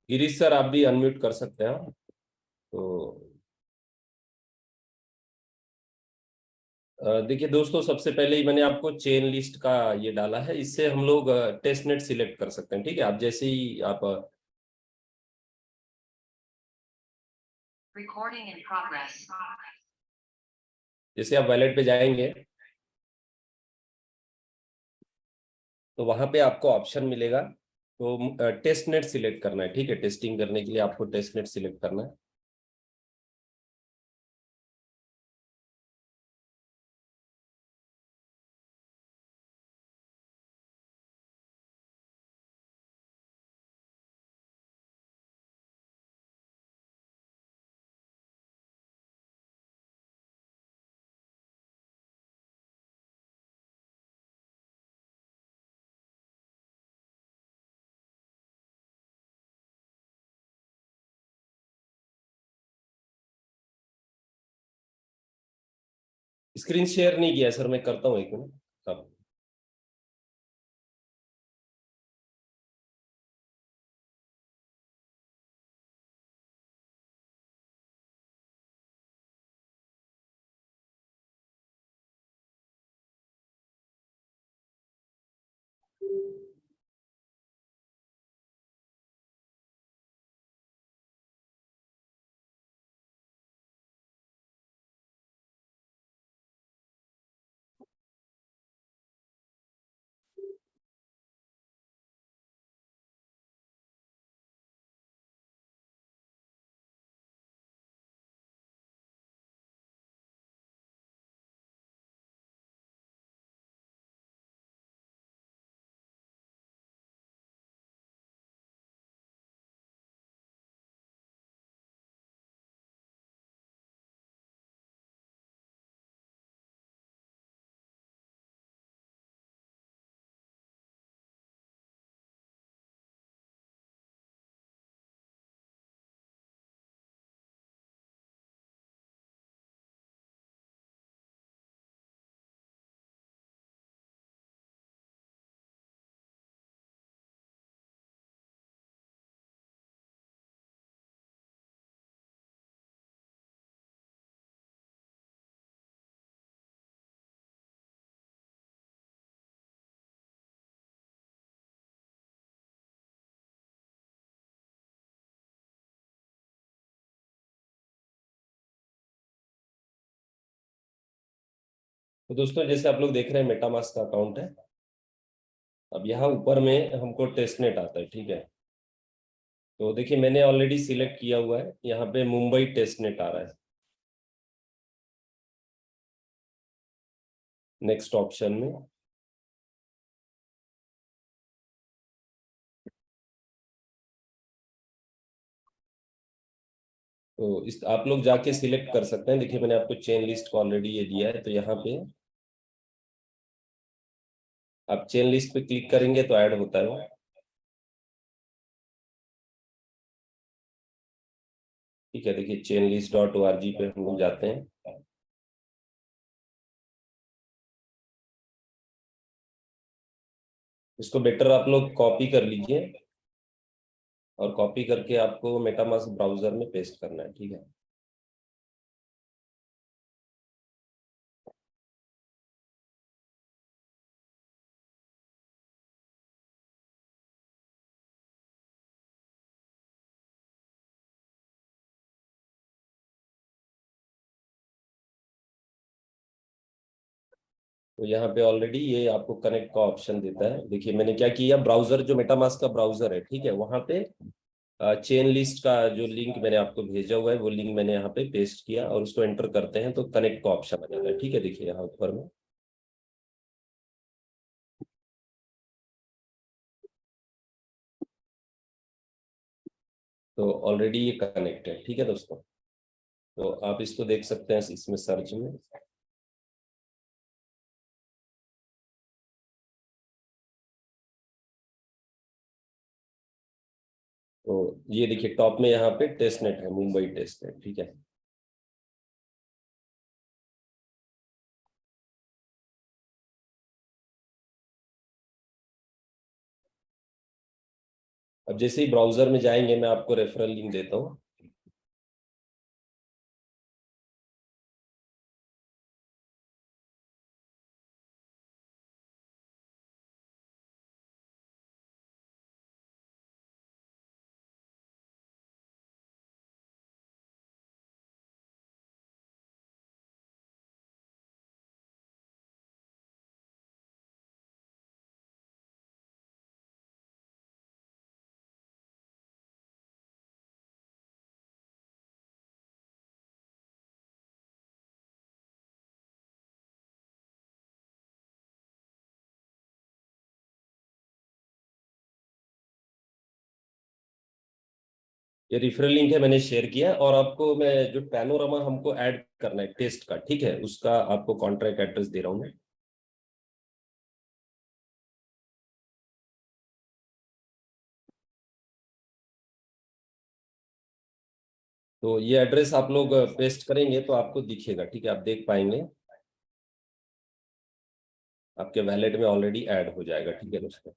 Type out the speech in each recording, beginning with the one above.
Girish sir, आप भी unmute कर सकते हैं। तो देखिए दोस्तों, सबसे पहले ही मैंने आपको चेन लिस्ट का ये डाला है। इससे हम लोग टेस्ट नेट सिलेक्ट कर सकते हैं। ठीक है, आप जैसे ही आप रिकॉर्डिंग इन प्रोग्रेस। जैसे आप वैलेट पे जाएंगे तो वहां पे आपको ऑप्शन मिलेगा। तो टेस्ट नेट सिलेक्ट करना है। ठीक है, टेस्टिंग करने के लिए आपको टेस्ट नेट सिलेक्ट करना है। स्क्रीन शेयर नहीं किया सर, मैं करता हूँ एक मिनट। अब तो दोस्तों, जैसे आप लोग देख रहे हैं, मेटामास्क का अकाउंट है। अब यहाँ ऊपर में हमको टेस्ट नेट आता है। ठीक है, तो देखिए मैंने ऑलरेडी सिलेक्ट किया हुआ है। यहाँ पे मुंबई टेस्ट नेट आ रहा है नेक्स्ट ऑप्शन में। तो इस आप लोग जाके सिलेक्ट कर सकते हैं। देखिए मैंने आपको चेन लिस्ट को ऑलरेडी ये दिया है। तो यहाँ पे आप चेन लिस्ट पे क्लिक करेंगे तो ऐड होता है वो। ठीक है, देखिए चेन लिस्ट .org पे हम लोग जाते हैं। इसको बेटर आप लोग कॉपी कर लीजिए और कॉपी करके आपको मेटामास्क ब्राउजर में पेस्ट करना है। ठीक है। तो यहाँ पे ऑलरेडी ये आपको कनेक्ट का ऑप्शन देता है। देखिए मैंने क्या किया, ब्राउजर जो मेटामास्क का ब्राउजर है, ठीक है, वहां पे चेन लिस्ट का जो लिंक मैंने आपको भेजा हुआ है वो लिंक मैंने यहाँ पे पेस्ट किया और उसको एंटर करते हैं तो कनेक्ट का ऑप्शन आ जाता है। ठीक है, देखिए यहाँ ऊपर में। तो ऑलरेडी ये कनेक्ट है। ठीक है दोस्तों, तो आप इसको देख सकते हैं इसमें सर्च में। तो ये देखिए टॉप में यहाँ पे टेस्ट नेट है, मुंबई टेस्ट नेट। ठीक है, अब जैसे ही ब्राउजर में जाएंगे मैं आपको रेफरल लिंक देता हूँ। ये रेफरल लिंक है, मैंने शेयर किया। और आपको मैं जो पैनोरामा हमको ऐड करना है टेस्ट का, ठीक है, उसका आपको कॉन्ट्रैक्ट एड्रेस दे रहा हूँ मैं। तो ये एड्रेस आप लोग पेस्ट करेंगे तो आपको दिखेगा। ठीक है, आप देख पाएंगे, आपके वैलेट में ऑलरेडी ऐड हो जाएगा। ठीक है दोस्तों,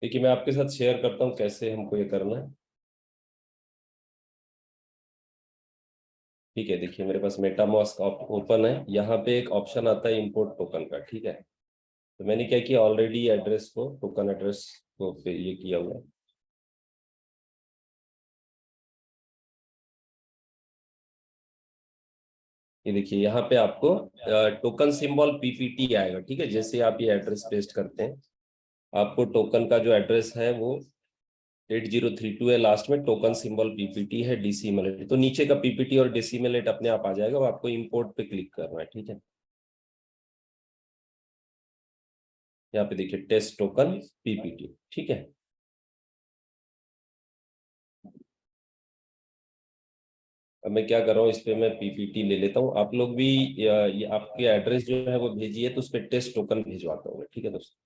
देखिए मैं आपके साथ शेयर करता हूँ कैसे हमको ये करना है। ठीक है, देखिए मेरे पास मेटामास्क ओपन है, यहाँ पे एक ऑप्शन आता है इंपोर्ट टोकन का। ठीक है, तो मैंने क्या किया, ऑलरेडी एड्रेस को, टोकन एड्रेस को पे ये किया हुआ है। ये देखिए यहाँ पे आपको टोकन सिंबल पीपीटी आएगा। ठीक है, जैसे आप ये एड्रेस पेस्ट करते हैं आपको टोकन का जो एड्रेस है वो 8032 है, लास्ट में टोकन सिंबल पीपीटी है, डिसिमलेट, तो नीचे का पीपीटी और डिसिमलेट अपने आप आ जाएगा, वो आपको इंपोर्ट पे क्लिक करना है। ठीक है, यहाँ पे देखिए टेस्ट टोकन पीपीटी। ठीक है, अब मैं क्या कर रहा हूँ, इस पे मैं पीपीटी ले लेता हूँ। आप लोग भी ये आपके एड्रेस जो है वो भेजिए, तो उस पर टेस्ट टोकन भिजवाता हूँ मैं। ठीक है दोस्तों,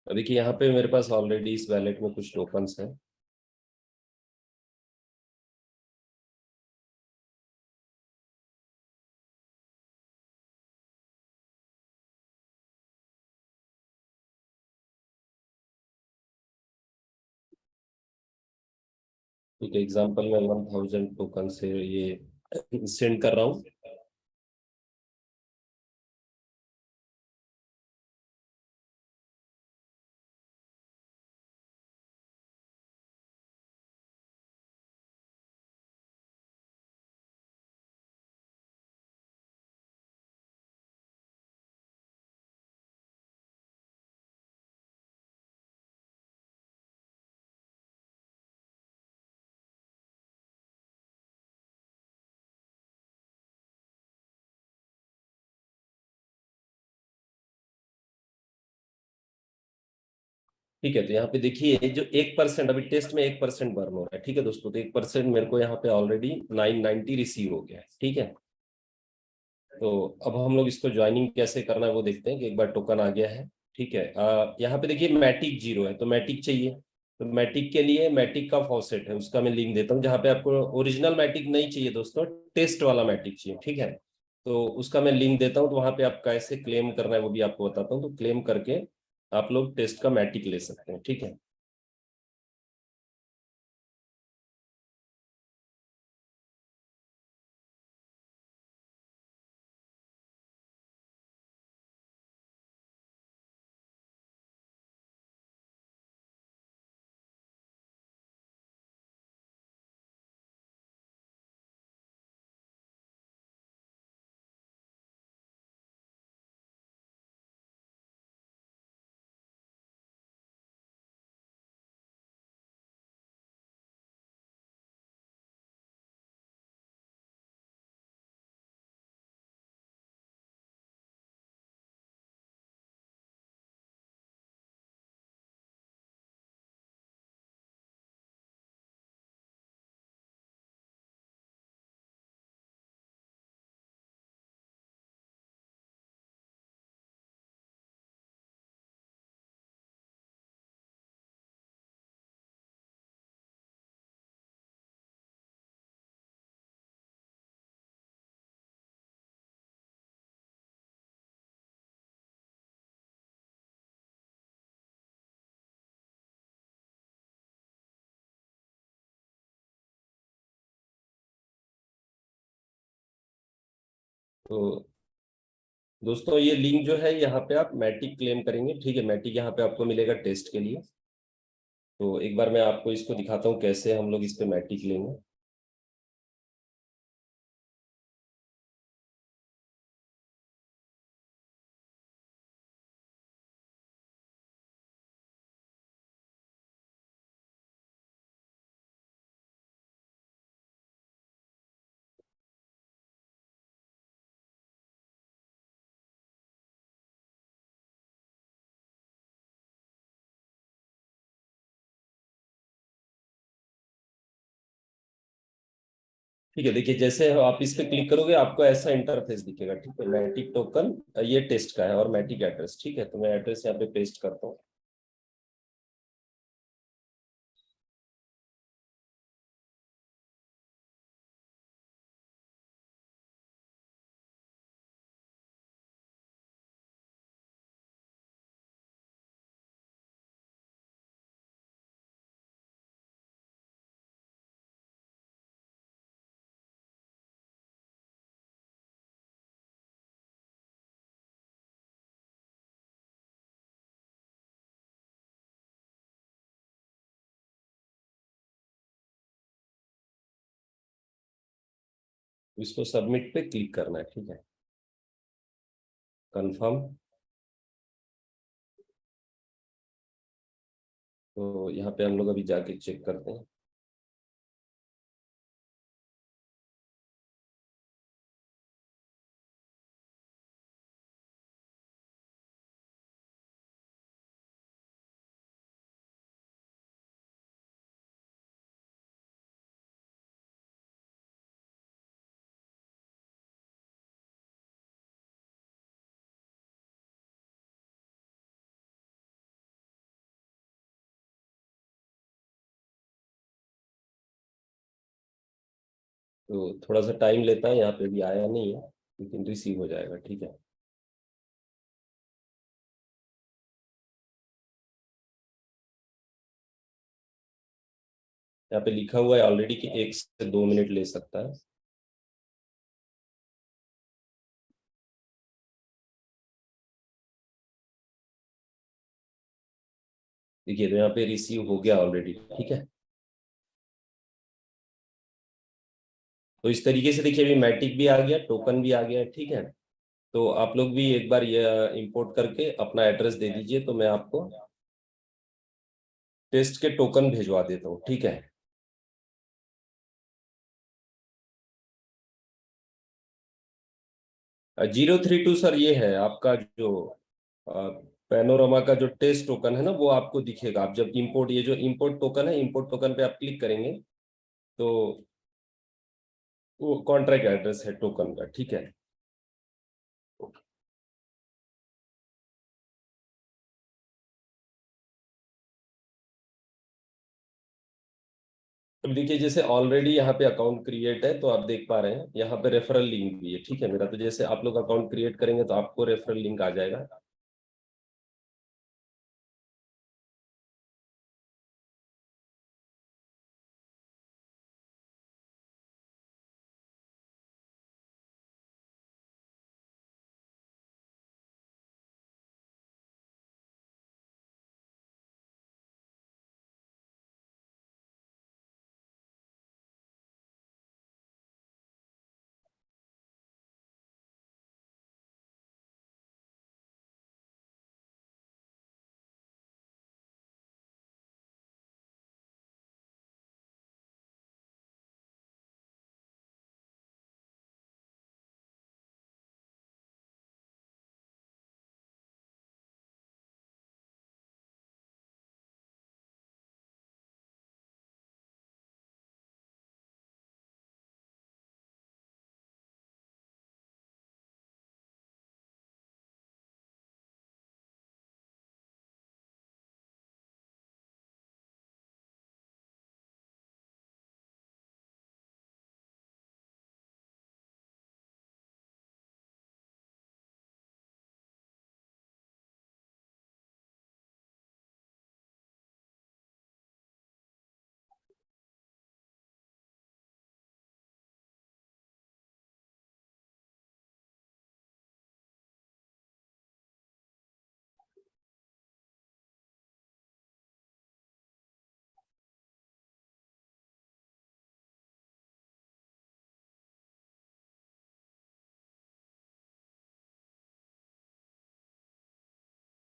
तो देखिए यहाँ पे मेरे पास ऑलरेडी इस वैलेट में कुछ टोकन्स हैं। ठीक है, एग्जाम्पल में 1000 टोकन से ये सेंड कर रहा हूँ। ठीक है। तो यहाँ पे देखिए जो 1% अभी टेस्ट में 1% बर्न हो रहा है, ठीक है दोस्तों। तो 1% मेरे को यहाँ पे ऑलरेडी 990 रिसीव हो गया है, ठीक है। तो अब हम लोग इसको ज्वाइनिंग कैसे करना है वो देखते हैं कि एक बार टोकन आ गया है, ठीक है। यहाँ पे देखिए मैटिक 0 है, तो मैटिक चाहिए। तो मैटिक के लिए मैटिक का फॉसेट है, उसका मैं लिंक देता हूँ। जहाँ पे आपको ओरिजिनल मैटिक नहीं चाहिए दोस्तों, टेस्ट वाला मैटिक चाहिए, ठीक है। तो उसका मैं लिंक देता हूँ, तो वहाँ पे आप कैसे क्लेम करना है वो भी आपको बताता हूँ। तो क्लेम करके आप लोग टेस्ट का मैटिक ले सकते हैं, ठीक है। तो दोस्तों ये लिंक जो है यहाँ पे आप मैटिक क्लेम करेंगे, ठीक है। मैटिक यहाँ पे आपको मिलेगा टेस्ट के लिए। तो एक बार मैं आपको इसको दिखाता हूँ कैसे हम लोग इस पे मैटिक लेंगे। ठीक है, देखिए जैसे आप इस पे क्लिक करोगे आपको ऐसा इंटरफेस दिखेगा, ठीक है। मैटिक टोकन ये टेस्ट का है और मैटिक एड्रेस, ठीक है। तो मैं एड्रेस यहाँ पे पेस्ट करता हूँ। इसको सबमिट पे क्लिक करना है, ठीक है। कंफर्म। तो यहाँ पे हम लोग अभी जाके चेक करते हैं। तो थोड़ा सा टाइम लेता है, यहाँ पे भी आया नहीं है, लेकिन रिसीव हो जाएगा, ठीक है। यहाँ पे लिखा हुआ है ऑलरेडी कि 1 से 2 मिनट ले सकता है। देखिए तो यहाँ पे रिसीव हो गया ऑलरेडी, ठीक है। तो इस तरीके से देखिए अभी मैटिक भी आ गया, टोकन भी आ गया, ठीक है। तो आप लोग भी एक बार ये इंपोर्ट करके अपना एड्रेस दे दीजिए, तो मैं आपको टेस्ट के टोकन भिजवा देता हूँ, ठीक है। 032 सर ये है आपका जो पैनोरामा का जो टेस्ट टोकन है ना वो आपको दिखेगा। आप जब इंपोर्ट, ये जो इंपोर्ट टोकन है, इंपोर्ट टोकन पे आप क्लिक करेंगे तो वो कॉन्ट्रैक्ट एड्रेस है टोकन का, ठीक है। अब देखिए जैसे ऑलरेडी यहाँ पे अकाउंट क्रिएट है तो आप देख पा रहे हैं यहाँ पे रेफरल लिंक भी है, ठीक है मेरा। तो जैसे आप लोग अकाउंट क्रिएट करेंगे तो आपको रेफरल लिंक आ जाएगा।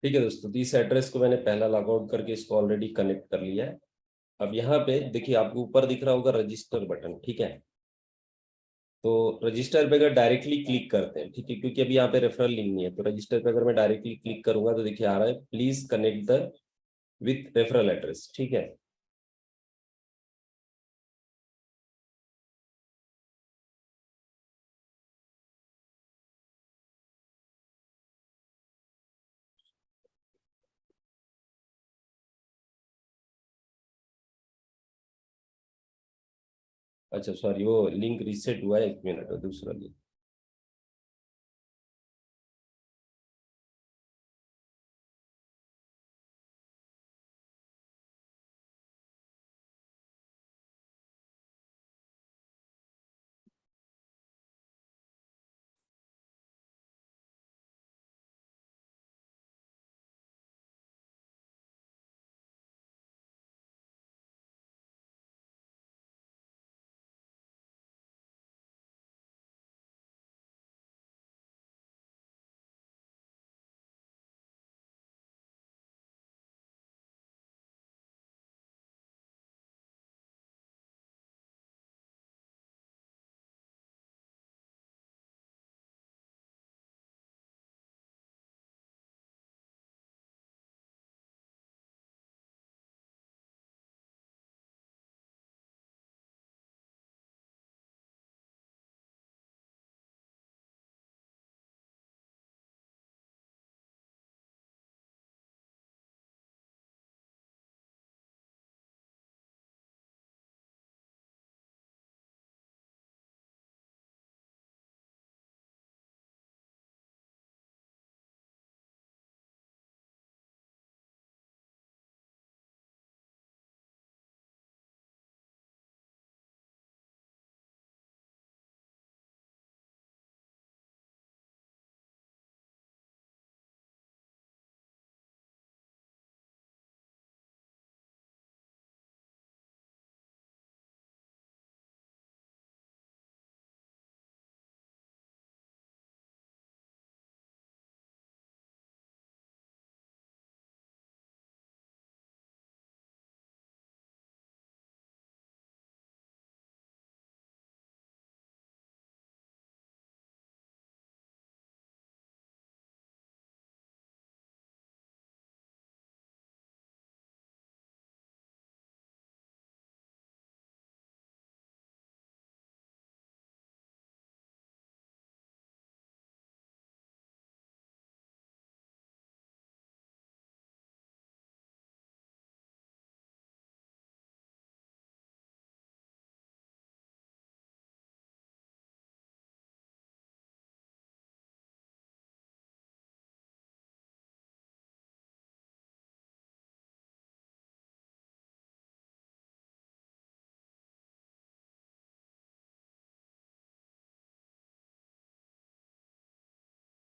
ठीक है दोस्तों, तो इस एड्रेस को मैंने पहला लॉग आउट करके इसको ऑलरेडी कनेक्ट कर लिया है। अब यहाँ पे देखिए आपको ऊपर दिख रहा होगा रजिस्टर बटन, ठीक है। तो रजिस्टर पे अगर डायरेक्टली क्लिक करते हैं, ठीक है, क्योंकि अभी यहाँ पे रेफरल लिंक नहीं है, तो रजिस्टर पे अगर मैं डायरेक्टली क्लिक करूंगा तो देखिए आ रहा है please connect the with referral address, ठीक है। अच्छा सॉरी, वो लिंक रीसेट हुआ है, एक मिनट, दूसरा लिंक।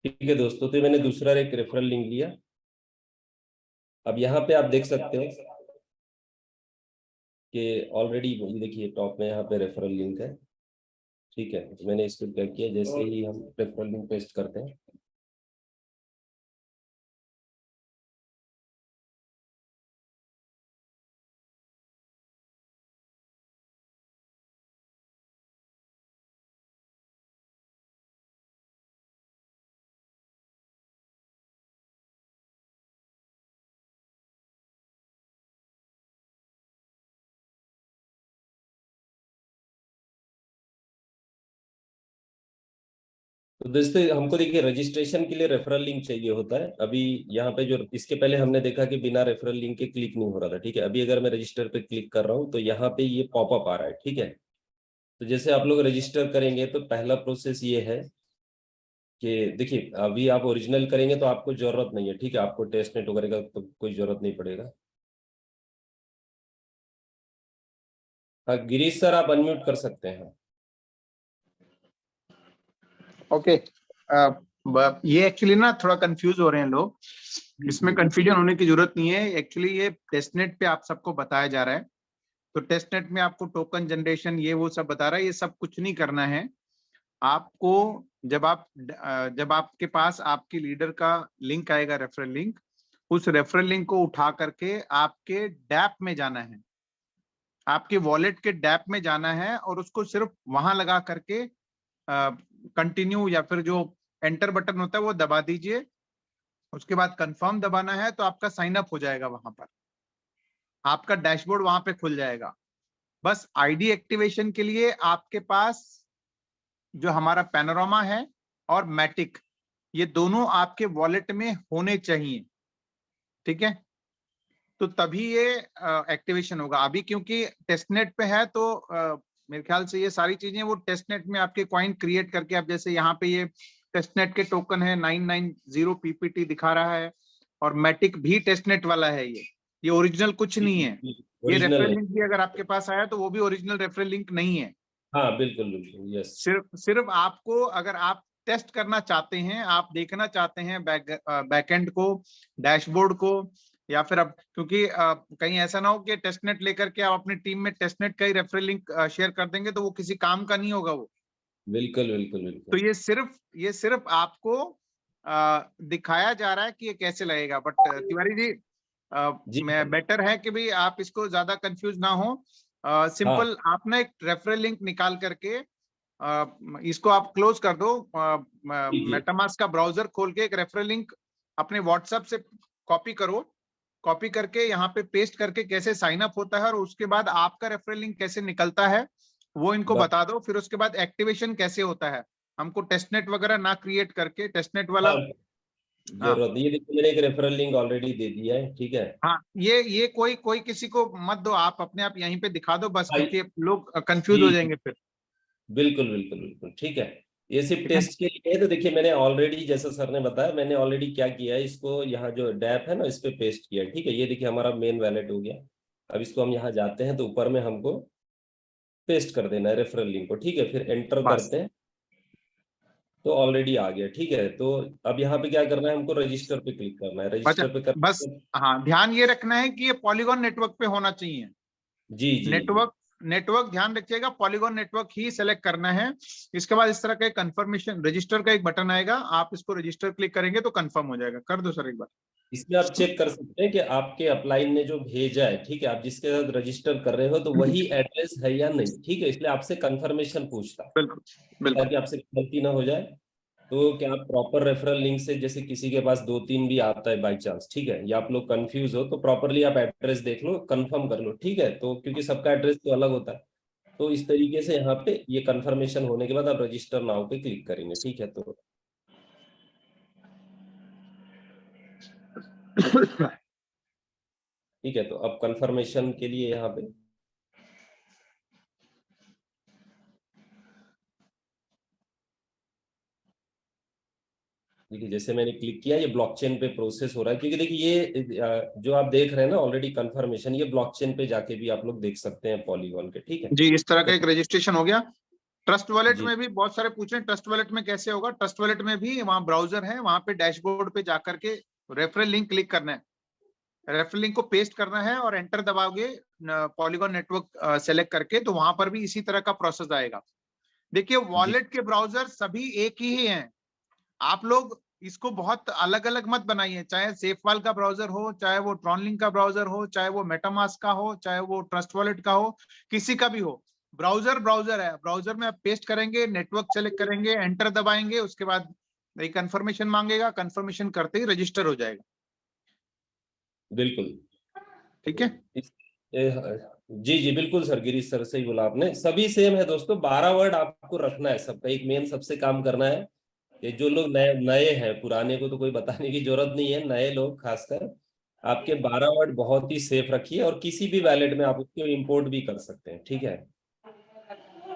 ठीक है दोस्तों, तो मैंने दूसरा एक रेफरल लिंक लिया। अब यहाँ पे आप देख सकते हो कि ऑलरेडी देखिए टॉप में यहाँ पे रेफरल लिंक है। ठीक है, तो मैंने इसको क्या किया, जैसे ही हम रेफरल लिंक पेस्ट करते हैं तो दोस्तों हमको देखिए रजिस्ट्रेशन के लिए रेफरल लिंक चाहिए होता है। अभी यहाँ पे जो इसके पहले हमने देखा कि बिना रेफरल लिंक के क्लिक नहीं हो रहा था। ठीक है, अभी अगर मैं रजिस्टर पे क्लिक कर रहा हूँ तो यहाँ पे ये पॉपअप आ रहा है। ठीक है, तो जैसे आप लोग रजिस्टर करेंगे तो पहला प्रोसेस ये है कि देखिए अभी आप ओरिजिनल करेंगे तो आपको जरूरत नहीं है। ठीक है, आपको टेस्ट नेट वगैरह का तो कोई जरूरत नहीं पड़ेगा। हाँ गिरीश सर, आप अनम्यूट कर सकते हैं। ओके, ये एक्चुअली ना थोड़ा कंफ्यूज हो रहे हैं लोग। इसमें कंफ्यूजन होने की जरूरत नहीं है। एक्चुअली ये टेस्टनेट पे आप सबको बताया जा रहा है, तो टेस्टनेट में आपको टोकन जनरेशन ये वो सब बता रहा है। ये सब कुछ नहीं करना है आपको। जब आपके पास आपके लीडर का लिंक आएगा, रेफरल लिंक, उस रेफरल लिंक को उठा करके आपके डैप में जाना है, आपके वॉलेट के डैप में जाना है और उसको सिर्फ वहां लगा करके कंटिन्यू या फिर जो एंटर बटन होता है वो दबा दीजिए। उसके बाद कंफर्म दबाना है तो आपका साइन अप हो जाएगा। वहां पर आपका डैशबोर्ड वहां पे खुल जाएगा। बस आईडी एक्टिवेशन के लिए आपके पास जो हमारा पैनोरामा है और मैटिक, ये दोनों आपके वॉलेट में होने चाहिए। ठीक है, तो तभी ये एक्टिवेशन होगा। अभी क्योंकि टेस्टनेट पे है तो मेरे ख्याल से ये सारी चीजें वो टेस्टनेट में आपके कॉइन क्रिएट करके, आप जैसे यहाँ पे ये टेस्टनेट के टोकन है 990 पीपीटी दिखा रहा है, और मैटिक भी टेस्टनेट वाला है। ये ओरिजिनल कुछ नहीं है। ये ओरिजिनल रेफरल है। लिंक भी अगर आपके पास आया तो वो भी ओरिजिनल रेफरल लिंक नहीं है। हाँ बिल्कुल बिल्कुल, यस। सिर्फ आपको, अगर आप टेस्ट करना चाहते हैं, आप देखना चाहते हैं बैकएंड को, डैशबोर्ड को, या फिर अब क्योंकि कहीं ऐसा ना हो कि टेस्टनेट लेकर के आप अपनी टीम में टेस्टनेट का ही रेफरल लिंक शेयर कर देंगे तो वो किसी काम का नहीं होगा वो। बिल्कुल बिल्कुल तो बिल्कुल। ये सिर्फ आपको दिखाया जा रहा है कि ये कैसे लगेगा। बट तिवारी जी, जी मैं बेटर है कि भी आप इसको ज्यादा कंफ्यूज ना हो। हाँ सिंपल आप ना एक रेफरल लिंक निकाल करके इसको आप क्लोज कर दो। जी जी। मेटामास्क का ब्राउजर खोल के एक रेफरल लिंक अपने व्हाट्सएप से कॉपी करो। कॉपी करके यहाँ पे पेस्ट करके कैसे साइन अप होता है और उसके बाद आपका रेफरल लिंक कैसे निकलता है वो इनको बता दो। फिर उसके बाद एक्टिवेशन कैसे होता है, हमको टेस्टनेट वगैरह ना क्रिएट करके टेस्टनेट वाला। हाँ हाँ जरूरत नहीं। ये देखिए मैंने एक रेफरल लिंक ऑलरेडी दे दिया है। ठीक है, हाँ, ये कोई कोई किसी को मत दो, आप अपने आप यहीं पे दिखा दो बस, भाई क्योंकि लोग कंफ्यूज हो जी जी, जाएंगे फिर। बिल्कुल बिल्कुल बिल्कुल। ठीक है, ये सिर्फ ठीक है, टेस्ट के लिए है। तो देखिए मैंने ऑलरेडी, जैसा सर ने बताया, मैंने ऑलरेडी क्या किया है, इसको यहाँ जो डैप है ना इस पे पेस्ट किया है। ठीक है, ये देखिए हमारा मेन वैलेट हो गया। अब इसको हम यहाँ जाते हैं तो ऊपर में हमको पेस्ट कर देना है रेफरल लिंक को। ठीक है, फिर एंटर बस करते हैं तो ऑलरेडी आ गया। ठीक है, तो अब यहाँ पे क्या करना है, हमको रजिस्टर पे क्लिक करना है। बस रजिस्टर पे बस। करते हाँ, ध्यान ये रखना है कि ये पॉलीगॉन नेटवर्क पे होना चाहिए। जी जी जी। नेटवर्क नेटवर्क ध्यान रखिएगा, पॉलीगॉन नेटवर्क ही सेलेक्ट करना है। इसके बाद इस तरह का एक कंफर्मेशन रजिस्टर का एक बटन आएगा, आप इसको रजिस्टर क्लिक करेंगे तो कंफर्म हो जाएगा। कर दो सर एक बार। इसमें आप चेक कर सकते हैं कि आपके अपलाइन ने जो भेजा है, ठीक है, आप जिसके साथ रजिस्टर कर रहे हो तो वही एड्रेस है या नहीं। ठीक है, इसलिए आपसे कंफर्मेशन पूछता है बिल्कुल बिल्कुल। ताकि आपसे गलती ना हो जाए। तो क्या आप प्रॉपर रेफरल लिंक से, जैसे किसी के पास दो तीन भी आता है बाई चांस, ठीक है, या आप लोग कंफ्यूज हो, तो प्रॉपरली आप एड्रेस देख लो, कंफर्म कर लो। ठीक है, तो क्योंकि सबका एड्रेस तो अलग होता है, तो इस तरीके से यहाँ पे ये कंफर्मेशन होने के बाद आप रजिस्टर नाउ पे क्लिक करेंगे। ठीक है, तो ठीक है, तो अब कंफर्मेशन के लिए यहाँ पे देखिए, जैसे मैंने क्लिक किया ये ब्लॉकचेन पे प्रोसेस हो रहा है। क्योंकि देखिए ये जो आप देख रहे हैं ना ऑलरेडी कंफर्मेशन, ये ब्लॉकचेन पे जाके भी आप लोग देख सकते हैं पॉलीगॉन के। ठीक है, जी, इस तरह का तो एक रजिस्ट्रेशन हो गया। ट्रस्ट वॉलेट जी में भी बहुत सारे पूछ रहे हैं, ट्रस्ट वॉलेट में कैसे होगा? ट्रस्ट वॉलेट में भी वहाँ ब्राउजर है, वहां पे डैशबोर्ड पे जाकर के रेफरल लिंक क्लिक करना है, रेफरल लिंक को पेस्ट करना है और एंटर दबाओगे पॉलीगॉन नेटवर्क सेलेक्ट करके, तो वहां पर भी इसी तरह का प्रोसेस आएगा। देखिए जी वॉलेट के ब्राउजर सभी एक ही हैं, आप लोग इसको बहुत अलग अलग मत बनाइए, चाहे सेफवाल का ब्राउजर हो, चाहे वो ट्रॉनलिंक का ब्राउजर हो, चाहे वो मेटामास्क का हो, चाहे वो ट्रस्ट वॉलेट का हो, किसी का भी हो, ब्राउजर ब्राउजर है। ब्राउजर में आप पेस्ट करेंगे, नेटवर्क सेलेक्ट करेंगे, एंटर दबाएंगे, उसके बाद एक कंफर्मेशन मांगेगा, कंफर्मेशन करते ही रजिस्टर हो जाएगा। बिल्कुल। ठीक है, इस, जी जी बिल्कुल सर, गिरीश सर से ही बोला आपने, सभी सेम है दोस्तों। 12 वर्ड आपको रखना है, सबका एक मेन सबसे काम करना है। ये जो लोग नए नए हैं, पुराने को तो कोई बताने की जरूरत नहीं है, नए लोग खासकर आपके 12 वर्ड बहुत ही सेफ रखिए, और किसी भी वैलेट में आप उसको इंपोर्ट भी कर सकते हैं, ठीक है।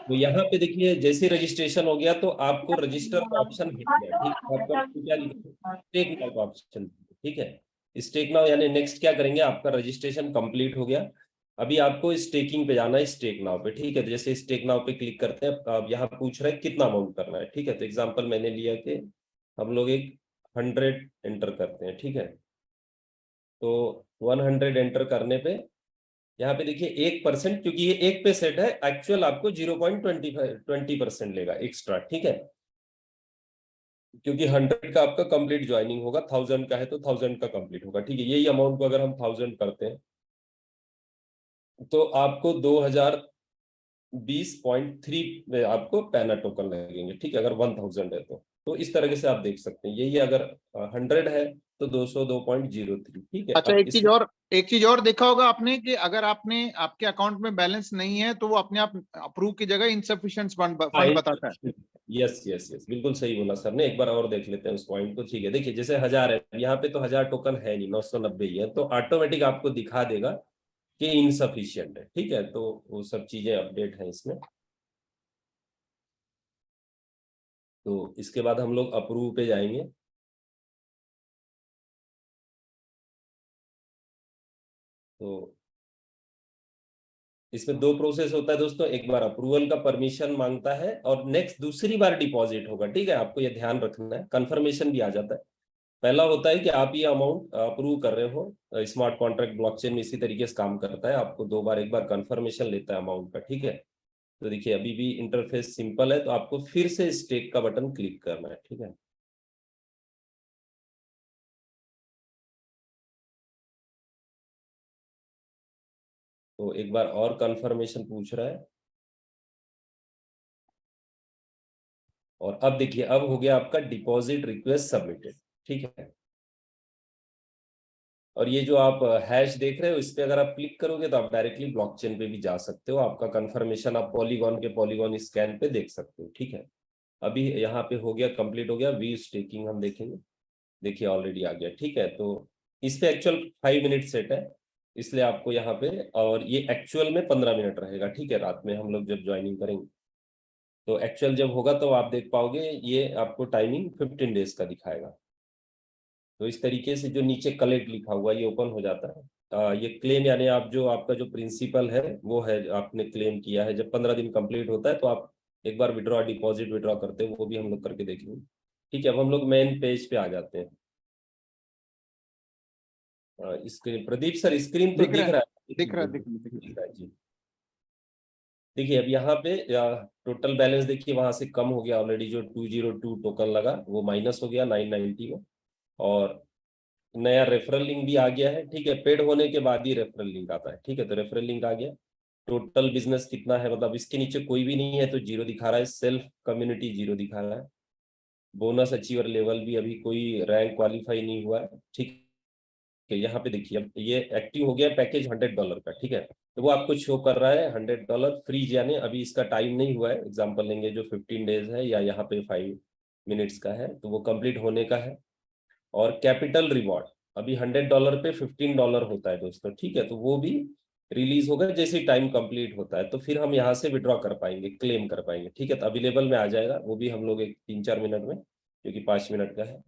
तो यहाँ पे देखिए, जैसे रजिस्ट्रेशन हो गया तो आपको रजिस्टर का ऑप्शन मिल गया, ठीक है। आपका क्या लिखा, स्टेक नाउ का ऑप्शन, ठीक है। स्टेक नाउ यानी नेक्स्ट क्या करेंगे, आपका रजिस्ट्रेशन कंप्लीट हो गया, अभी आपको स्टेकिंग पे जाना है, स्टेक नाउ पे, ठीक है। तो जैसे स्टेक नाउ पे क्लिक करते हैं, अब यहाँ पूछ रहे हैं कितना अमाउंट करना है, ठीक है। तो एग्जाम्पल मैंने लिया कि हम लोग एक 100 एंटर करते हैं, ठीक है। तो 100 एंटर करने पे यहाँ पे देखिए 1%, क्योंकि ये एक पे सेट है, एक्चुअल आपको 0.20% लेगा एक्स्ट्रा, ठीक है। क्योंकि 100 का आपका कंप्लीट ज्वाइनिंग होगा, 1000 का है तो 1000 का कंप्लीट होगा, ठीक है। यही अमाउंट को अगर हम 1000 करते हैं तो आपको 2020.3 में आपको पैना टोकन लगेंगे, ठीक है, अगर 1000 है तो इस तरह से आप देख सकते हैं। यही अगर 100 है तो 202.03, ठीक है। अच्छा अब एक चीज और देखा होगा आपने कि अगर आपने आपके अकाउंट में बैलेंस नहीं है तो वो अपने आप अप्रूव की जगह इनसफिशिएंट फंड बताता है। यस यस यस, बिल्कुल सही बोला सर ने। एक बार और देख लेते हैं उस पॉइंट को, ठीक है। देखिए जैसे 1000 है, यहाँ पे तो 1000 टोकन है नहीं, 990 ही है, तो ऑटोमेटिक आपको दिखा देगा कि इनसफिशियंट है, ठीक है। तो वो सब चीजें अपडेट है इसमें। तो इसके बाद हम लोग अप्रूव पे जाएंगे। तो इसमें दो प्रोसेस होता है दोस्तों, एक बार अप्रूवल का परमिशन मांगता है और नेक्स्ट दूसरी बार डिपॉजिट होगा, ठीक है। आपको ये ध्यान रखना है, कंफर्मेशन भी आ जाता है। पहला होता है कि आप ये अमाउंट अप्रूव कर रहे हो, स्मार्ट कॉन्ट्रैक्ट ब्लॉकचेन में इसी तरीके से काम करता है, आपको दो बार एक बार कंफर्मेशन लेता है अमाउंट का, ठीक है। तो देखिए अभी भी इंटरफेस सिंपल है, तो आपको फिर से स्टेक का बटन क्लिक करना है, ठीक है। तो एक बार और कंफर्मेशन पूछ रहा है, और अब देखिए अब हो गया आपका डिपॉजिट रिक्वेस्ट सबमिटेड, ठीक है। और ये जो आप हैश देख रहे हो, इस पे अगर आप क्लिक करोगे तो आप डायरेक्टली ब्लॉकचेन पे भी जा सकते हो, आपका कंफर्मेशन आप पॉलीगॉन स्कैन पे देख सकते हो, ठीक है। अभी यहाँ पे हो गया, कंप्लीट हो गया। व्यू स्टेकिंग हम देखेंगे, देखिए ऑलरेडी आ गया, ठीक है। तो इस पे एक्चुअल 5 मिनट सेट है, इसलिए आपको यहाँ पे, और ये एक्चुअल में 15 मिनट रहेगा, ठीक है। रात में हम लोग जब ज्वाइनिंग करेंगे तो एक्चुअल जब होगा तो आप देख पाओगे, ये आपको टाइमिंग 15 डेज का दिखाएगा। तो इस तरीके से जो नीचे कलेक्ट लिखा हुआ ये ओपन हो जाता है। ये क्लेम यानी आप जो आपका जो प्रिंसिपल है वो है, आपने क्लेम किया है, जब 15 दिन कंप्लीट होता है तो आप एक बार विड्रॉ डिपॉजिट विड्रॉ करते हैं, वो भी हम लोग करके देखेंगे, ठीक है। अब हम लोग मेन पेज पे आ जाते हैं। स्क्रीन, प्रदीप सर स्क्रीन तो दिख दिख रहा है, रहा है? दिख रहा है, दिख रहा है जी। देखिए अब यहाँ पे टोटल बैलेंस देखिए वहां से कम हो गया ऑलरेडी, जो 202 टोकन लगा वो माइनस हो गया 990 में, और नया रेफरल लिंक भी आ गया है, ठीक है। पेड होने के बाद ही रेफरल लिंक आता है, ठीक है। तो रेफरल लिंक आ गया। टोटल बिजनेस कितना है, मतलब इसके नीचे कोई भी नहीं है तो 0 दिखा रहा है, सेल्फ कम्युनिटी 0 दिखा रहा है, बोनस अचीवर लेवल भी अभी कोई रैंक क्वालिफाई नहीं हुआ है, ठीक है। यहाँ पे देखिए अब ये एक्टिव हो गया पैकेज $100 का, ठीक है। तो वो आपको शो कर रहा है $100 फ्री, यानी अभी इसका टाइम नहीं हुआ है। एग्जाम्पल लेंगे जो 15 डेज है या यहाँ पे 5 मिनट्स का है, तो वो कंप्लीट होने का है। और कैपिटल रिवॉर्ड अभी $100 पे $15 होता है दोस्तों, ठीक है। तो वो भी रिलीज होगा जैसे टाइम कंप्लीट होता है, तो फिर हम यहाँ से विड्रॉ कर पाएंगे, क्लेम कर पाएंगे, ठीक है। तो अवेलेबल में आ जाएगा वो भी हम लोग एक 3-4 मिनट में, क्योंकि 5 मिनट का है।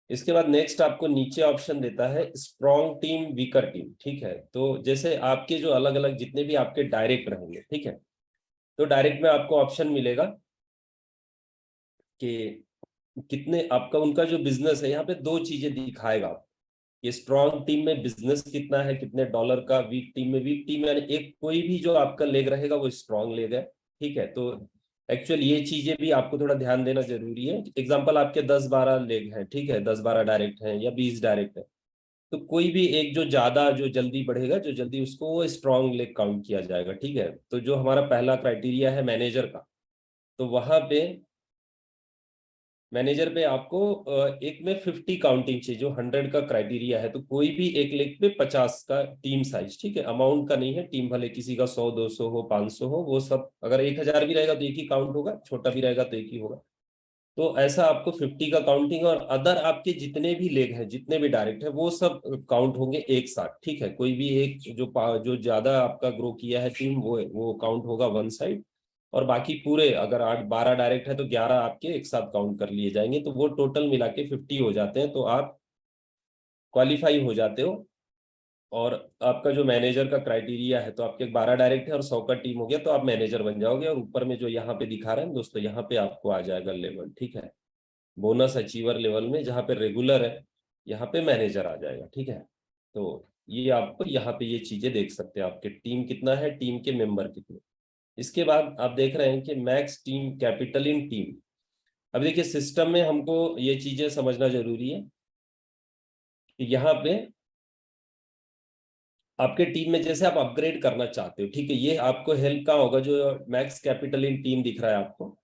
इसके बाद नेक्स्ट आपको नीचे ऑप्शन देता है स्ट्रॉन्ग टीम वीकर टीम, ठीक है। तो जैसे आपके जो अलग अलग जितने भी आपके डायरेक्ट रहेंगे, ठीक है, तो डायरेक्ट में आपको ऑप्शन मिलेगा कि कितने आपका उनका जो बिजनेस है, यहाँ पे दो चीजें दिखाएगा आपको। ये स्ट्रॉन्ग टीम में बिजनेस कितना है, कितने डॉलर का, वीक टीम में, वीक टीम यानी एक कोई भी जो आपका लेग रहेगा वो स्ट्रॉन्ग लेग है, ठीक है। तो एक्चुअल ये चीजें भी आपको थोड़ा ध्यान देना जरूरी है। एग्जांपल आपके 10-12 लेग हैं, ठीक है, 10-12 डायरेक्ट हैं या 20 डायरेक्ट है, तो कोई भी एक जो ज्यादा जो जल्दी बढ़ेगा, जो जल्दी, उसको वो स्ट्रॉन्ग लेग काउंट किया जाएगा, ठीक है। तो जो हमारा पहला क्राइटेरिया है मैनेजर का, तो वहां पे मैनेजर पे आपको एक में 50 काउंटिंग चाहिए, जो 100 का क्राइटेरिया है। तो कोई भी एक लेग पे 50 का टीम साइज, ठीक है, अमाउंट का नहीं है। टीम भले किसी का 100-200 हो, 500 हो, वो सब, अगर 1000 भी रहेगा तो एक ही काउंट होगा, छोटा भी रहेगा तो एक ही होगा। तो ऐसा आपको 50 का काउंटिंग, और अदर आपके जितने भी लेग हैं, जितने भी डायरेक्ट है, वो सब काउंट होंगे एक साथ, ठीक है। कोई भी एक जो ज्यादा आपका ग्रो किया है टीम, वो काउंट होगा वन साइड, और बाकी पूरे अगर 8-12 डायरेक्ट है तो 11 आपके एक साथ काउंट कर लिए जाएंगे। तो वो टोटल मिला के 50 हो जाते हैं, तो आप क्वालिफाई हो जाते हो। और आपका जो मैनेजर का क्राइटेरिया है, तो आपके 12 डायरेक्ट है और 100 का टीम हो गया, तो आप मैनेजर बन जाओगे। और ऊपर में जो यहाँ पे दिखा रहे हैं दोस्तों, यहाँ पे आपको आ जाएगा लेवल, ठीक है, बोनस अचीवर लेवल में, जहाँ पे रेगुलर है यहाँ पे मैनेजर आ जाएगा, ठीक है। तो ये आपको यहाँ पे ये चीजें देख सकते हैं, आपके टीम कितना है, टीम के मेंबर कितने। इसके बाद आप देख रहे हैं कि max team capital in team. अब देखिए सिस्टम में हमको ये चीजें समझना जरूरी है कि यहाँ पे आपके टीम में जैसे आप अपग्रेड करना चाहते हो, ठीक है, ये आपको हेल्प का होगा। जो मैक्स कैपिटल इन टीम दिख रहा है आपको,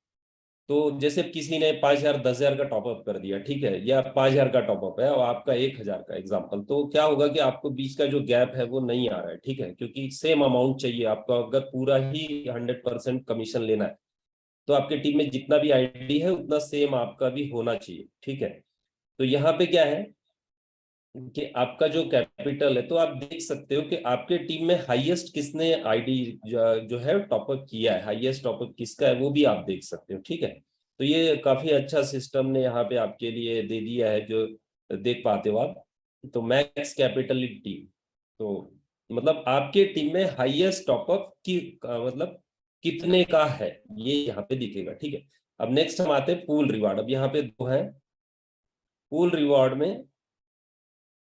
तो जैसे किसी ने 5,000 10,000 का टॉपअप कर दिया, ठीक है, या 5,000 का टॉपअप है और आपका 1,000 का एग्जाम्पल, तो क्या होगा कि आपको बीच का जो गैप है वो नहीं आ रहा है, ठीक है, क्योंकि सेम अमाउंट चाहिए आपको। अगर पूरा ही 100% कमीशन लेना है, तो आपके टीम में जितना भी आईडी है उतना सेम आपका भी होना चाहिए, ठीक है। तो यहाँ पे क्या है कि आपका जो कैपिटल है, तो आप देख सकते हो कि आपके टीम में हाईएस्ट किसने आईडी जो है टॉपअप किया है, हाईएस्ट टॉपअप किसका है, वो भी आप देख सकते हो, ठीक है। तो ये काफी अच्छा सिस्टम ने यहाँ पे आपके लिए दे दिया है, जो देख पाते हो आप। तो मैक्स कैपिटल टीम, तो मतलब आपके टीम में हाईएस्ट टॉपअप की मतलब कितने का है, ये यहाँ पे दिखेगा, ठीक है। अब नेक्स्ट हम आते हैं पूल रिवार्ड। अब यहाँ पे दो है पूल रिवॉर्ड में,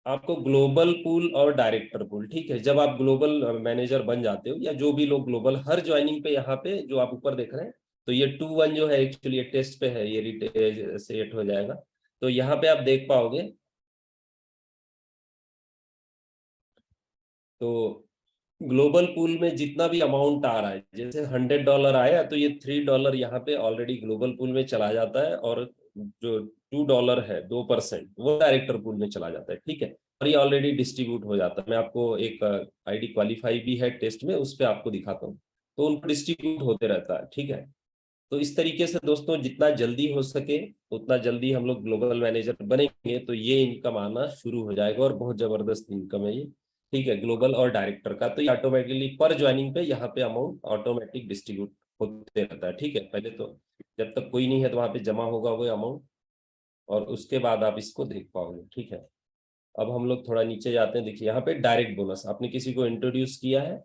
आपको ग्लोबल पूल और डायरेक्टर पूल, ठीक है। जब आप ग्लोबल मैनेजर बन जाते हो, या जो भी लोग ग्लोबल, हर ज्वाइनिंग पे यहाँ पे जो आप ऊपर देख रहे हैं, तो ये 2-1 जो है एक्चुअली ये टेस्ट पे है, ये सेट हो जाएगा। तो यहाँ पे आप देख पाओगे, तो ग्लोबल पूल में जितना भी अमाउंट आ रहा है, जैसे $100 आया तो ये $3 यहाँ पे ऑलरेडी ग्लोबल पूल में चला जाता है, और जो $2 है 2%, वो डायरेक्टर पूल में चला जाता है, ठीक है। और ये ऑलरेडी डिस्ट्रीब्यूट हो जाता है। मैं आपको एक आईडी क्वालिफाई भी है टेस्ट में, उस पर आपको दिखाता हूँ, तो उनको डिस्ट्रीब्यूट होते रहता है, ठीक है। तो इस तरीके से दोस्तों जितना जल्दी हो सके उतना जल्दी हम लोग ग्लोबल मैनेजर बनेंगे, तो ये इनकम आना शुरू हो जाएगा, और बहुत जबरदस्त इनकम है ये, ठीक है, ग्लोबल और डायरेक्टर का। तो ये ऑटोमेटिकली पर ज्वाइनिंग पे यहाँ पे अमाउंट ऑटोमेटिक डिस्ट्रीब्यूट होते रहता है, ठीक है। पहले तो जब तक कोई नहीं है तो वहां पे जमा होगा वो अमाउंट, और उसके बाद आप इसको देख पाओगे, ठीक है। अब हम लोग थोड़ा नीचे जाते हैं। देखिए यहाँ पे डायरेक्ट बोनस, आपने किसी को इंट्रोड्यूस किया है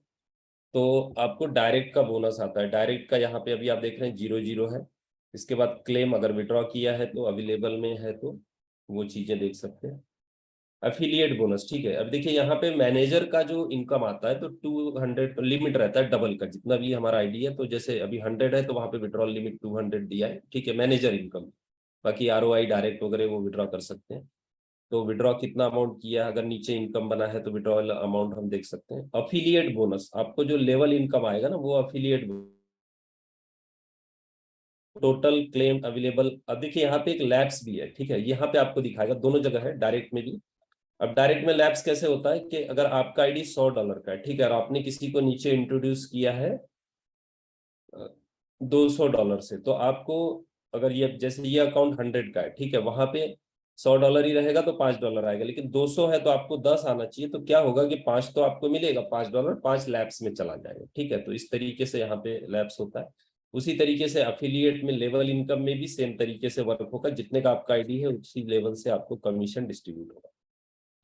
तो आपको डायरेक्ट का बोनस आता है। डायरेक्ट का यहाँ पे अभी आप देख रहे हैं 0-0 है। इसके बाद क्लेम अगर विड्रॉ किया है तो अवेलेबल में है, तो वो चीजें देख सकते हैं। अफिलिएट बोनस, ठीक है। अब देखिए यहाँ पे मैनेजर का जो इनकम आता है, तो 200 लिमिट रहता है डबल का, जितना भी हमारा आईडी है। तो जैसे अभी 100 है तो वहां पे विड्रॉल लिमिट 200 दिया है, ठीक है, मैनेजर इनकम। बाकी ROI डायरेक्ट वगैरह वो विड्रॉ कर सकते हैं। तो विड्रॉ कितना अमाउंट किया है, अगर नीचे इनकम बना है तो विड्रॉल अमाउंट हम देख सकते हैं। अफिलिएट बोनस, आपको जो लेवल इनकम आएगा ना, वो अफिलिएट टोटल क्लेम अवेलेबल। अब देखिए यहाँ पे एक लैब्स भी है, ठीक है, यहाँ पे आपको दिखाएगा, दोनों जगह है, डायरेक्ट में भी। अब डायरेक्ट में लैब्स कैसे होता है कि अगर आपका आईडी $100 का है, ठीक है, और आपने किसी को नीचे इंट्रोड्यूस किया है $200 से, तो आपको अगर ये जैसे ये अकाउंट 100 का है, ठीक है, वहां पे $100 ही रहेगा तो $5 आएगा। लेकिन 200 है तो आपको 10 आना चाहिए, तो क्या होगा कि 5 तो आपको मिलेगा, $5 5 लैब्स में चला जाएगा, ठीक है। तो इस तरीके से यहाँ पे लैब्स होता है। उसी तरीके से अफिलिएट में लेवल इनकम में भी सेम तरीके से वर्क होगा, जितने का आपका आईडी है उसी लेवल से आपको कमीशन डिस्ट्रीब्यूट होगा,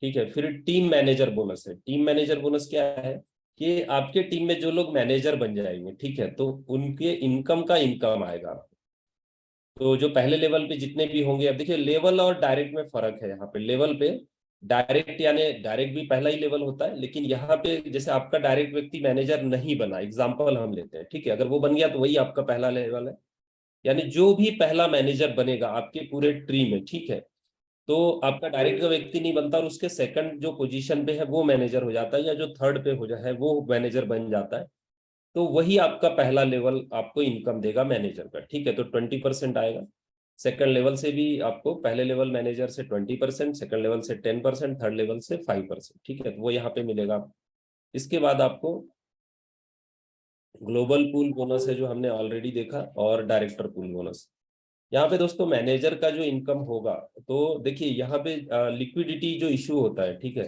ठीक है। फिर टीम मैनेजर बोनस है। टीम मैनेजर बोनस क्या है कि आपके टीम में जो लोग मैनेजर बन जाएंगे, ठीक है, तो उनके इनकम का इनकम आएगा। तो जो पहले लेवल पे जितने भी होंगे, अब देखिए लेवल और डायरेक्ट में फर्क है। यहाँ पे लेवल पे डायरेक्ट यानी डायरेक्ट भी पहला ही लेवल होता है, लेकिन यहाँ पे जैसे आपका डायरेक्ट व्यक्ति मैनेजर नहीं बना, एग्जाम्पल हम लेते हैं, ठीक है, अगर वो बन गया तो वही आपका पहला लेवल है। यानी जो भी पहला मैनेजर बनेगा आपके पूरे ट्री में, ठीक है, तो आपका डायरेक्ट का व्यक्ति नहीं बनता, और उसके सेकंड जो पोजीशन पे है वो मैनेजर हो जाता है, या जो थर्ड पे हो जाए वो मैनेजर बन जाता है। तो वही आपका पहला लेवल आपको इनकम देगा मैनेजर का, ठीक है, तो 20% आएगा। सेकंड लेवल से भी आपको पहले लेवल मैनेजर से 20%, सेकंड लेवल से 10%, थर्ड लेवल से 5%, ठीक है, तो वो यहाँ पे मिलेगा। इसके बाद आपको ग्लोबल पूल बोनस है जो हमने ऑलरेडी देखा, और डायरेक्टर पूल बोनस। यहाँ पे दोस्तों मैनेजर का जो इनकम होगा, तो देखिए यहाँ पे लिक्विडिटी जो इशू होता है, ठीक है,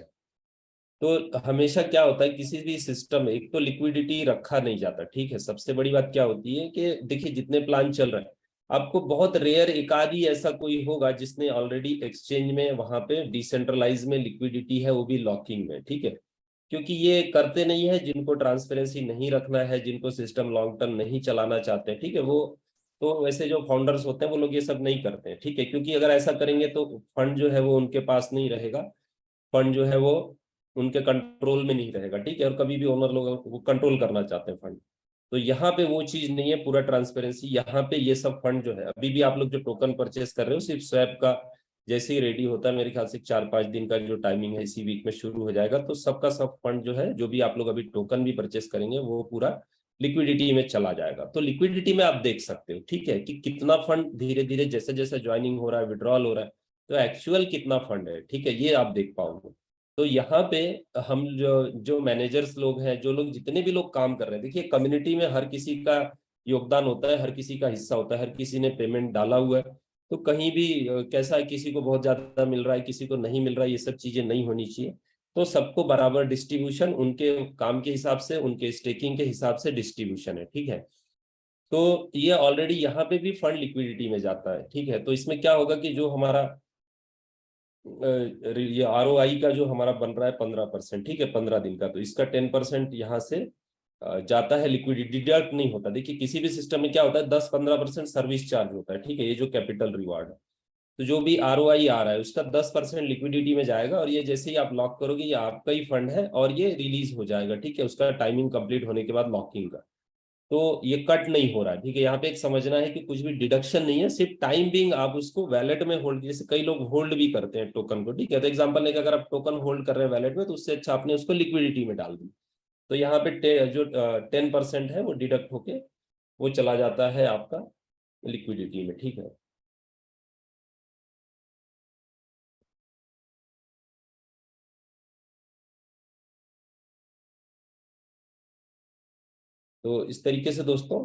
तो हमेशा क्या होता है किसी भी सिस्टम में, एक तो लिक्विडिटी रखा नहीं जाता, ठीक है। सबसे बड़ी बात क्या होती है कि देखिए जितने प्लान चल रहे हैं, आपको बहुत रेयर एक आधी ऐसा कोई होगा जिसने ऑलरेडी एक्सचेंज में वहां पे डिसेंट्रलाइज में लिक्विडिटी है, वो भी लॉकिंग में, ठीक है, क्योंकि ये करते नहीं है जिनको ट्रांसपेरेंसी नहीं रखना है, जिनको सिस्टम लॉन्ग टर्म नहीं चलाना चाहते हैं, ठीक है, वो तो वैसे जो फाउंडर्स होते हैं वो लोग ये सब नहीं करते हैं, ठीक है, क्योंकि अगर ऐसा करेंगे तो फंड जो है वो उनके पास नहीं रहेगा, फंड जो है वो उनके कंट्रोल में नहीं रहेगा, ठीक है, और कभी भी ओनर लोग वो कंट्रोल करना चाहते हैं फंड। तो यहाँ पे वो चीज नहीं है, पूरा ट्रांसपेरेंसी। यहाँ पे ये सब फंड जो है, अभी भी आप लोग जो टोकन परचेस कर रहे हो, सिर्फ स्वैप का जैसे ही रेडी होता है, मेरे ख्याल से 4-5 दिन का जो टाइमिंग है, इसी वीक में शुरू हो जाएगा, तो सबका सब फंड जो है, जो भी आप लोग अभी टोकन भी परचेस करेंगे, वो पूरा लिक्विडिटी में चला जाएगा। तो लिक्विडिटी में आप देख सकते हो, ठीक है, कि कितना फंड धीरे धीरे जैसे जैसे ज्वाइनिंग हो रहा है, विड्रॉल हो रहा है, तो एक्चुअल कितना फंड है, ठीक है, ये आप देख पाओगे। तो यहाँ पे हम जो जो मैनेजर्स लोग हैं, जो लोग जितने भी लोग काम कर रहे हैं, देखिए कम्युनिटी में हर किसी का योगदान होता है, हर किसी का हिस्सा होता है, हर किसी ने पेमेंट डाला हुआ है। तो कहीं भी कैसा है, किसी को बहुत ज्यादा मिल रहा है, किसी को नहीं मिल रहा है, ये सब चीजें नहीं होनी चाहिए। तो सबको बराबर डिस्ट्रीब्यूशन, उनके काम के हिसाब से, उनके स्टेकिंग के हिसाब से डिस्ट्रीब्यूशन है, ठीक है। तो ये ऑलरेडी यहाँ पे भी फंड लिक्विडिटी में जाता है, ठीक है। तो इसमें क्या होगा कि जो हमारा ये ROI का जो हमारा बन रहा है 15%, ठीक है, 15 दिन का, तो इसका 10% यहाँ से जाता है लिक्विडिटी, डिडक्ट नहीं होता। देखिए किसी भी सिस्टम में क्या होता है, 10-15% सर्विस चार्ज होता है, ठीक है, ये जो कैपिटल रिवार्ड है। तो जो भी ROI आ रहा है उसका 10% लिक्विडिटी में जाएगा, और ये जैसे ही आप लॉक करोगे, ये आपका ही फंड है और ये रिलीज हो जाएगा, ठीक है, उसका टाइमिंग कंप्लीट होने के बाद लॉकिंग का। तो ये कट नहीं हो रहा है, ठीक है। यहाँ पे एक समझना है कि कुछ भी डिडक्शन नहीं है, सिर्फ टाइम बिंग आप उसको वैलेट में होल्ड, जैसे कई लोग होल्ड भी करते हैं टोकन को, ठीक है, तो एग्जांपल लेके अगर आप टोकन होल्ड कर रहे हैं वैलेट में, तो उससे अच्छा आपने उसको लिक्विडिटी में डाल दी। तो यहाँ पे जो 10% है वो डिडक्ट होके वो चला जाता है आपका लिक्विडिटी में, ठीक है। तो इस तरीके से दोस्तों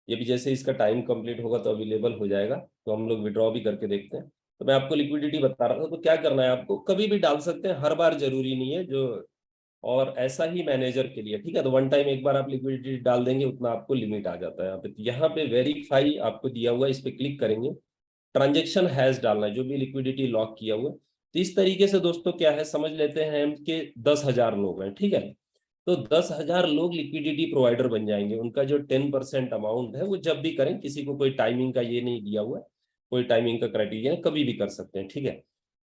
ये भी जैसे इसका टाइम कंप्लीट होगा तो अवेलेबल हो जाएगा, तो हम लोग विड्रॉ भी करके देखते हैं। तो मैं आपको लिक्विडिटी बता रहा था, तो क्या करना है आपको, कभी भी डाल सकते हैं, हर बार जरूरी नहीं है जो, और ऐसा ही मैनेजर के लिए, ठीक है, तो वन टाइम एक बार आप लिक्विडिटी डाल देंगे, उतना आपको लिमिट आ जाता है यहाँ पे। तो यहाँ पे वेरीफाई आपको दिया हुआ है, इस पे क्लिक करेंगे, ट्रांजेक्शन हैज डालना है, जो भी लिक्विडिटी लॉक किया हुआ है। तो इस तरीके से दोस्तों क्या है, समझ लेते हैं हम कि 10,000 लोग हैं, ठीक है, तो 10,000 लोग लिक्विडिटी प्रोवाइडर बन जाएंगे। उनका जो 10% अमाउंट है वो जब भी करें, किसी को कोई टाइमिंग का ये नहीं दिया हुआ है, कोई टाइमिंग का क्राइटेरिया, कभी भी कर सकते हैं, ठीक है।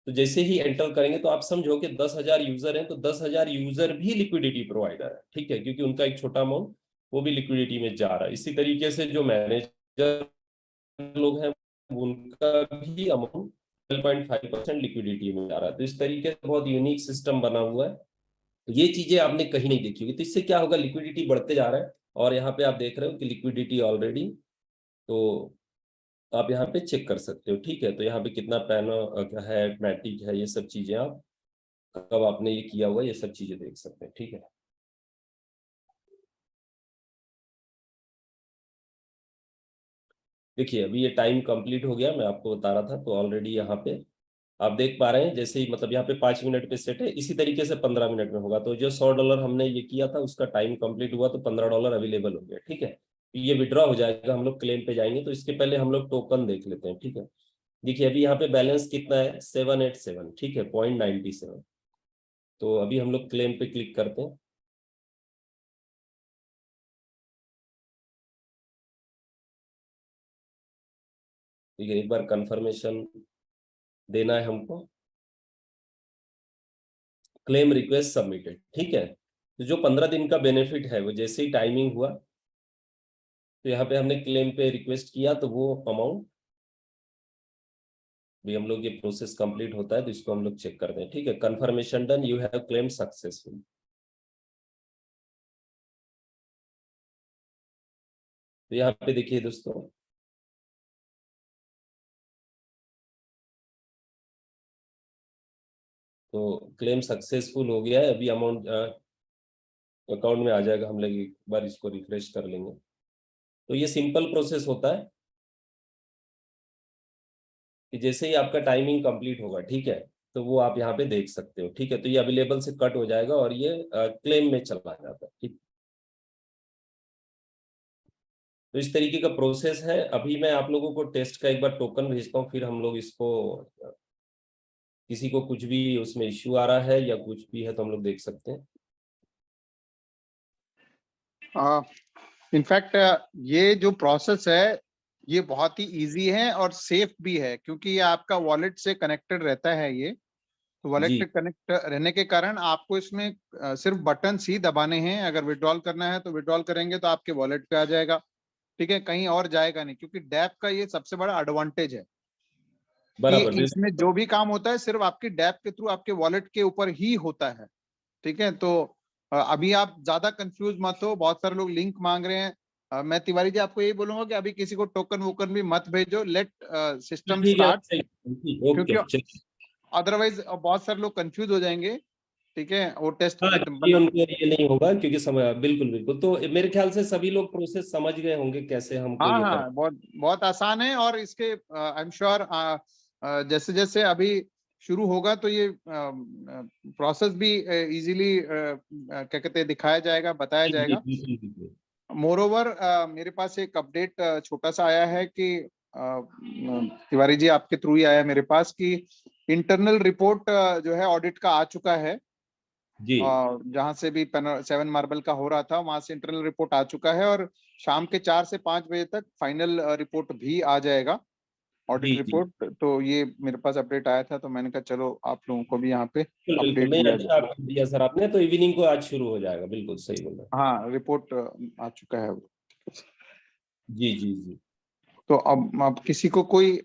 तो जैसे ही एंटर करेंगे तो आप समझो कि 10,000 यूजर हैं, तो 10,000 यूजर भी लिक्विडिटी प्रोवाइडर है, ठीक है, क्योंकि उनका एक छोटा अमाउंट वो भी लिक्विडिटी में जा रहा है। इसी तरीके से जो मैनेजर लोग हैं उनका भी अमाउंट 12.5% लिक्विडिटी में जा रहा है। तो इस तरीके से बहुत यूनिक सिस्टम बना हुआ है। तो ये चीजें आपने कहीं नहीं देखी होगी। तो इससे क्या होगा, लिक्विडिटी बढ़ते जा रहा है, और यहाँ पे आप देख रहे हो कि लिक्विडिटी ऑलरेडी, तो आप यहाँ पे चेक कर सकते हो, ठीक है। तो यहाँ पे कितना पैनो है, मैटिक है, ये सब चीजें आप कब आपने ये किया हुआ, ये सब चीजें देख सकते हैं, ठीक है। देखिए अभी ये टाइम कंप्लीट हो गया, मैं आपको बता रहा था, तो ऑलरेडी यहाँ पे आप देख पा रहे हैं, जैसे ही मतलब यहाँ पे 5 मिनट पे सेट है, इसी तरीके से 15 मिनट में होगा। तो जो $100 हमने ये किया था उसका टाइम कंप्लीट हुआ, तो $15 अवेलेबल हो गया, ठीक है। ये विड्रॉ हो जाएगा, हम लोग क्लेम पे जाएंगे, तो इसके पहले हम लोग टोकन देख लेते हैं, ठीक है। देखिए अभी यहाँ पे बैलेंस कितना है 787, ठीक है 0.97। तो अभी हम लोग क्लेम पे क्लिक करते हैं। ठीक है, एक बार कंफर्मेशन देना है हमको। क्लेम रिक्वेस्ट सबमिटेड, ठीक है। तो जो 15 दिन का बेनिफिट है वो जैसे ही टाइमिंग हुआ तो यहाँ पे हमने क्लेम पे रिक्वेस्ट किया तो वो अमाउंट भी हम लोग, ये प्रोसेस कंप्लीट होता है तो इसको हम लोग चेक करते हैं। ठीक है, confirmation done, you have claim successful. तो यहाँ पे देखिए दोस्तों, तो क्लेम सक्सेसफुल हो गया है। अभी अमाउंट अकाउंट में आ जाएगा, हम लोग एक बार इसको रिफ्रेश कर लेंगे। तो ये सिंपल प्रोसेस होता है कि जैसे ही आपका टाइमिंग कंप्लीट होगा, ठीक है, तो वो आप यहाँ पे देख सकते हो। ठीक है, तो ये अवेलेबल से कट हो जाएगा और ये क्लेम में चला जाता है। ठीक, तो इस तरीके का प्रोसेस है। अभी मैं आप लोगों को टेस्ट का एक बार टोकन भेजता हूँ, फिर हम लोग इसको किसी को कुछ भी उसमें इश्यू आ रहा है या कुछ भी है तो हम लोग देख सकते हैं। इनफैक्ट ये जो प्रोसेस है ये बहुत ही इजी है और सेफ भी है, क्योंकि ये आपका वॉलेट से कनेक्टेड रहता है। ये वॉलेट जी से कनेक्ट रहने के कारण आपको इसमें सिर्फ बटन्स ही दबाने हैं। अगर विड्रॉल करना है तो विड्रॉल करेंगे तो आपके वॉलेट पे आ जाएगा, ठीक है, कहीं और जाएगा नहीं। क्योंकि डैप का ये सबसे बड़ा एडवांटेज है कि बराबर। इसमें जो भी काम होता है सिर्फ आपकी डैप के थ्रू आपके वॉलेट के ऊपर ही होता है। ठीक है, तो अभी आप ज्यादा कंफ्यूज मत हो, बहुत सारे लोग लिंक मांग रहे हैं। मैं तिवारी जी आपको यही बोलूंगा कि अभी किसी को टोकन वोकन भी मत भेजो, लेट सिस्टम ठीक है, स्टार्ट, क्योंकि ओके चलिए। अदरवाइज बहुत सारे लोग कंफ्यूज हो जाएंगे। ठीक है, वो टेस्ट हाँ, ये मतलब उनको ये नहीं होगा क्योंकि समय, बिल्कुल बिल्कुल। तो मेरे ख्याल से सभी लोग प्रोसेस समझ गए होंगे कैसे हमको हाँ ये कर। हाँ, बहुत बहुत आसान है। और इसके आई एम श्योर जैसे जैसे अभी शुरू होगा तो ये प्रोसेस भी इजीली क्या कहते हैं दिखाया जाएगा, बताया जी जी जाएगा। बिल्कुल बिल्कुल। मोरोवर मेरे पास एक अपडेट छोटा सा आया है कि तिवारी जी आपके थ्रू ही आया मेरे पास कि इंटरनल रिपोर्ट जो है ऑडिट का आ चुका है। जी जहां से भी 7 मार्बल का हो रहा था वहां से इंटरनल रिपोर्ट आ चुका है, और शाम के 4 से 5 बजे तक फाइनल रिपोर्ट भी आ जाएगा, ऑडिट जी जी रिपोर्ट। तो ये मेरे पास अपडेट आया था तो मैंने कहा चलो आप लोगों को भी यहाँ पे बिल्कुल बिल्कुल। अपडेट नहीं, दिया जाए। अच्छा कर दिया सर आपने, तो इवनिंग को आज शुरू हो जाएगा, बिल्कुल सही बोल रहे हैं। हाँ, रिपोर्ट आ चुका है। जी जी जी तो अब किसी को कोई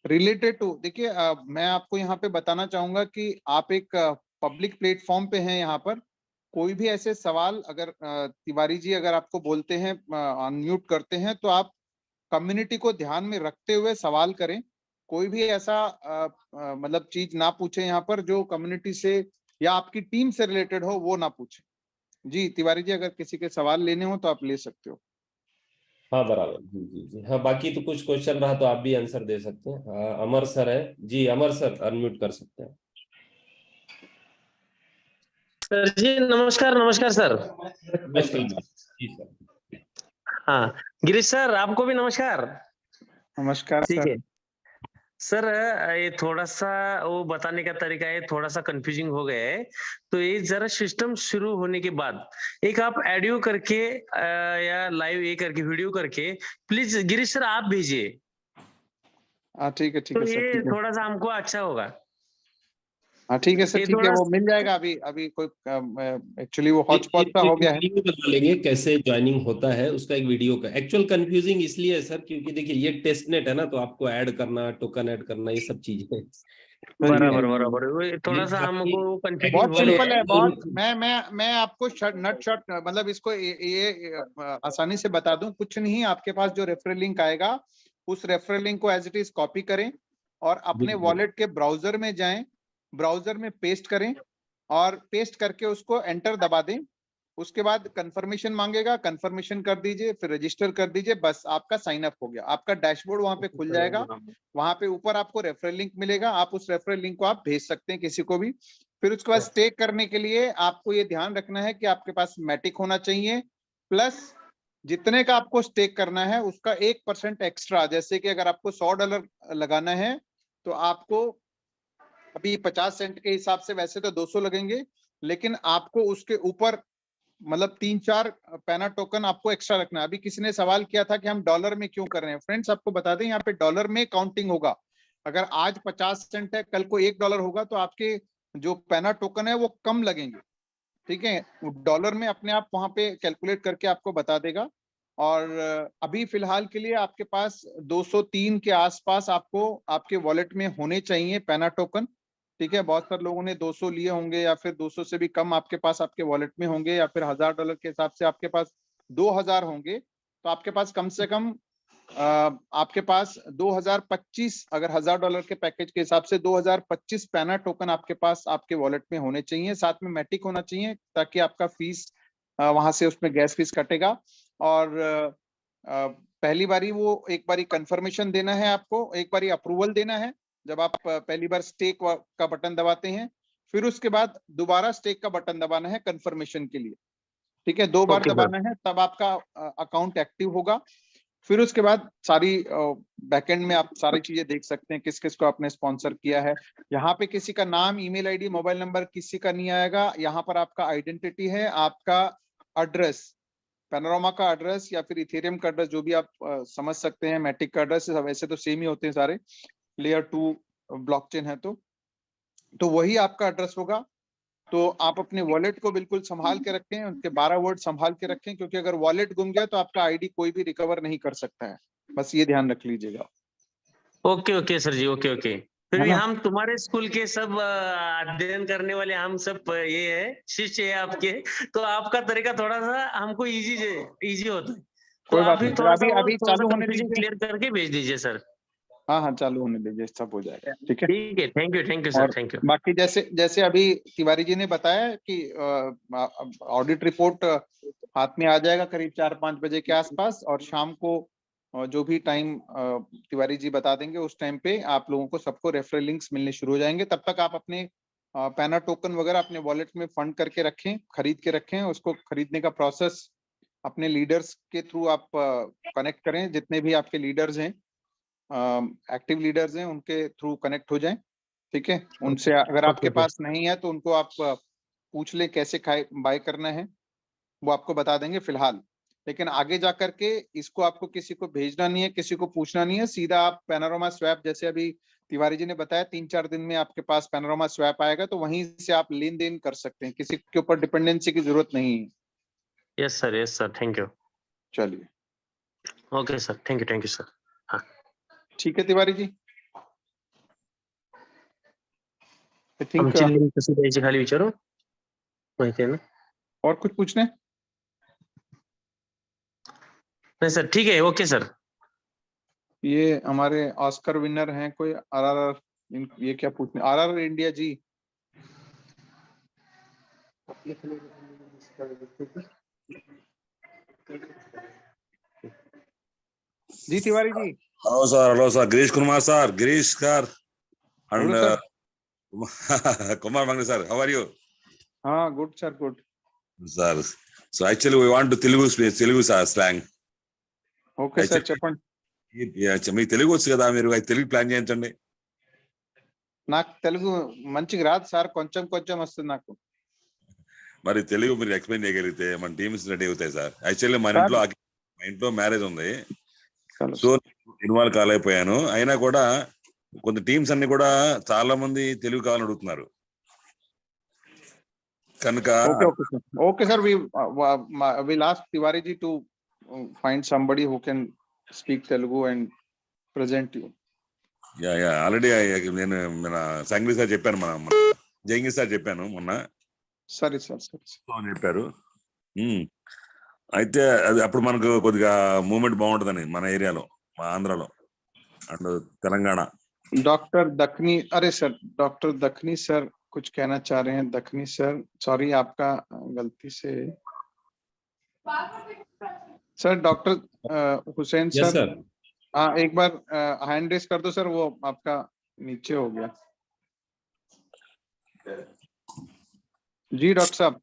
रिलेटेड टू, देखिए मैं आपको यहाँ पे बताना चाहूंगा कि आप एक पब्लिक प्लेटफॉर्म पे हैं। यहाँ पर कोई भी ऐसे सवाल अगर तिवारी जी अगर आपको बोलते हैं, अनम्यूट करते हैं, तो आप कम्युनिटी को ध्यान में रखते हुए सवाल करें। कोई भी ऐसा मतलब चीज ना पूछे यहाँ पर जो कम्युनिटी से या आपकी टीम से रिलेटेड हो, वो ना पूछे। जी तिवारी जी, अगर किसी के सवाल लेने हो तो आप ले सकते हो। हाँ बराबर। जी जी जी हाँ, बाकी तो कुछ क्वेश्चन रहा तो आप भी आंसर दे सकते हैं। हाँ, अमर सर है जी, अमर सर अनम्यूट कर सकते हैं। सर जी नमस्कार, नमस्कार सर। नमस्कार जी सर। हाँ, गिरीश सर आपको भी नमस्कार। नमस्कार ठीक सर। है सर, ये थोड़ा सा वो बताने का तरीका है थोड़ा सा कंफ्यूजिंग हो गया है। तो ये जरा सिस्टम शुरू होने के बाद एक आप ऑडियो करके या लाइव ये करके वीडियो करके प्लीज गिरीश सर आप भेजिए, हाँ ठीक है तो सर, ये ठीक है। थोड़ा सा हमको अच्छा होगा। हाँ ठीक है सर, ये ठीक है, थोड़ा वो मिल जाएगा। अभी अभी कोई एक्चुअली वो एक हॉटस्पॉट एक सा हो एक गया है। वीडियो बना लेंगे कैसे ज्वाइनिंग होता है उसका, एक वीडियो का। एक्चुअल कंफ्यूजिंग इसलिए है सर क्योंकि देखिए ये टेस्ट नेट है ना, तो आपको ऐड करना, टोकन ऐड करना, ये सब चीजें सही है। बराबर बराबर, वो थोड़ा सा बाकी हमको कंफ्यूजिंग बहुत हो गया सिंपल है। है, बहुत। मैं आपको नट शॉट मतलब इसको ये आसानी से बता दूं। कुछ नहीं, आपके पास जो रेफरल लिंक आएगा उस रेफरल लिंक को एज इट इज कॉपी करें और अपने बिल्कुल वॉलेट के ब्राउजर में जाएं, ब्राउजर में पेस्ट करें और पेस्ट करके उसको एंटर दबा दें। उसके बाद कंफर्मेशन मांगेगा, कंफर्मेशन कर दीजिए, फिर रजिस्टर कर दीजिए, बस आपका साइन अप हो गया। आपका डैशबोर्ड वहां पे खुल जाएगा। वहां पे ऊपर आपको रेफरल लिंक मिलेगा, आप उस रेफरल लिंक को आप भेज सकते हैं किसी को भी। फिर उसके बाद स्टेक करने के लिए आपको ये ध्यान रखना है कि आपके पास मैटिक होना चाहिए, प्लस जितने का आपको स्टेक करना है उसका 1% एक्स्ट्रा, जैसे कि अगर आपको $100 लगाना है तो आपको अभी 50 सेंट के हिसाब से वैसे तो 200 लगेंगे, लेकिन आपको उसके ऊपर मतलब 3-4 पैना टोकन आपको एक्स्ट्रा रखना है। अभी किसी ने सवाल किया था कि हम डॉलर में क्यों कर रहे हैं। फ्रेंड्स आपको बता दें, यहाँ पे डॉलर में काउंटिंग होगा। अगर आज 50 सेंट है, कल को $1 होगा तो आपके जो पैना टोकन है वो कम लगेंगे, ठीक है। डॉलर में अपने आप वहां पे कैलकुलेट करके आपको बता देगा। और अभी फिलहाल के लिए आपके पास 203 के आसपास आपको आपके वॉलेट में होने चाहिए पैना टोकन, ठीक है। बहुत सारे लोगों ने 200 लिए होंगे या फिर 200 से भी कम आपके पास आपके वॉलेट में होंगे, या फिर $1000 के हिसाब से आपके पास 2000 होंगे। तो आपके पास कम से कम आपके पास 2025, अगर $1000 के पैकेज के हिसाब से 2025 पैना टोकन आपके पास आपके वॉलेट में होने चाहिए। साथ में मैटिक होना चाहिए ताकि आपका फीस वहां से उसमें गैस फीस कटेगा। और पहली बारी वो एक बारी कंफर्मेशन देना है आपको, एक बारी अप्रूवल देना है जब आप पहली बार स्टेक का बटन दबाते हैं। फिर उसके बाद दोबारा स्टेक का बटन दबाना है कंफर्मेशन के लिए, ठीक है। 2 बार ओके सर। दबाना है तब आपका अकाउंट एक्टिव होगा। फिर उसके बाद सारी बैकएंड में आप सारी चीजें देख सकते हैं, किस किस को आपने स्पॉन्सर किया है। यहाँ पे किसी का नाम, ईमेल आईडी, मोबाइल नंबर किसी का नहीं आएगा। यहाँ पर आपका आइडेंटिटी है, आपका एड्रेस, पैनोरामा का एड्रेस या फिर इथेरियम का एड्रेस, जो भी आप समझ सकते हैं। मैटिक का एड्रेस वैसे तो सेम ही होते हैं सारे, लेयर 2 ब्लॉकचेन है तो वही आपका एड्रेस होगा। तो आप अपने वॉलेट को बिल्कुल संभाल के रखें, उनके 12 वर्ड संभाल के रखें, क्योंकि अगर वॉलेट गुम गया तो आपका आईडी कोई भी रिकवर नहीं कर सकता है। बस ये ध्यान रख लीजिएगा। ओके ओके सर जी, ओके ओके। फिर है भी ना? हम तुम्हारे स्कूल के सब अध्ययन करने वाले हम सब ये है शिष्य है आपके, तो आपका तरीका थोड़ा सा हमको इजी होता है। तो कोई आप बात भी नहीं, थोड़ा सा अभी थोड़ा सा चालू होने कंफ्यूजन दीजिए। क्लियर करके भेज दीजिए सर। हाँ हाँ, चालू होने दीजिए, सब हो जाएगा, ठीक है। ठीक है, थैंक यू सर, और थैंक यू। बाकी जैसे जैसे अभी तिवारी जी ने बताया कि ऑडिट रिपोर्ट हाथ में आ जाएगा करीब 4-5 बजे के आसपास, और शाम को जो भी टाइम तिवारी जी बता देंगे उस टाइम पे आप लोगों को सबको रेफरल लिंक्स मिलने शुरू हो जाएंगे। तब तक आप अपने पैना टोकन वगैरह अपने वॉलेट में फंड करके रखें, खरीद के रखें। उसको खरीदने का प्रोसेस अपने लीडर्स के थ्रू आप कनेक्ट करें, जितने भी आपके लीडर्स हैं, एक्टिव लीडर्स हैं, उनके थ्रू कनेक्ट हो जाएं, ठीक है। उनसे अगर आपके ओके पास नहीं है तो उनको आप पूछ लें कैसे बाय करना है, वो आपको बता देंगे फिलहाल। लेकिन आगे जा करके इसको आपको किसी को भेजना नहीं है, किसी को पूछना नहीं है, सीधा आप पैनोरामा स्वैप, जैसे अभी तिवारी जी ने बताया 3-4 दिन में आपके पास पैनोरामा स्वैप आएगा, तो वहीं से आप लेन देन कर सकते हैं, किसी के ऊपर डिपेंडेंसी की जरूरत नहीं है। Yes sir, thank you. चलिए, okay sir, thank you sir. ठीक है तिवारी जी, आई थिंक। आमची लिंक कशी द्यायची खाली विचारू, माहिती आहे ना? और कुछ पूछने? नहीं सर, ठीक है, ओके सर। ये हमारे ऑस्कर विनर हैं कोई, आरआर, ये क्या पूछने, आरआर इंडिया जी। जी Tiwari ji, Hello, sir. Girish Kumar, sir. Girish, sir. And बोलो sir. Kumar Mangli, sir. How are you? हाँ, गुड सर, गुड Sir. So actually, we want to Telugu slang. Okay sir, చెప్పండి. మీకు తెలుగు వచ్చు కదా, మీరు తెలుగు ప్లాన్ చేయించండి. నాకు తెలుగు మంచిగా రాదు సార్, కొంచెం కొంచెం వస్తుంది నాకు. మరి తెలుగు మీరు ఎక్స్ప్లెయిన్ చేయగలిగితే మన టీమ్స్ రెడీ అవుతాయి సార్. యాక్చువల్లీ మా ఇంట్లో మ్యారేజ్ ఉంది, సో ఇన్వాల్వ్ కాలేకపోయాను. అయినా కూడా కొంత టీమ్స్ అన్ని కూడా చాలా మంది తెలుగు కావాలని అడుగుతున్నారు కనుక. Okay sir, we'll ask Tiwari ji to find somebody who can speak Telugu and present you. Already నేను మన సంగ్లీ సార్ చెప్పాను, మన జయంగి సార్ చెప్పాను మొన్న. సరే సార్ చెప్పారు. అయితే అది అప్పుడు మనకు కొద్దిగా మూవ్మెంట్ బాగుంటుందని మన ఏరియాలో, మా ఆంధ్రాలో అండ్ తెలంగాణ. डॉक्टर दखनी, अरे सर डॉक्टर दखनी सर कुछ कहना चाह रहे हैं. दखनी सर, सॉरी आपका गलती से. सर डॉक्टर हुसैन सर, हाँ एक बार हैंड रेस कर दो सर, वो आपका नीचे हो गया. जी डॉक्टर साहब.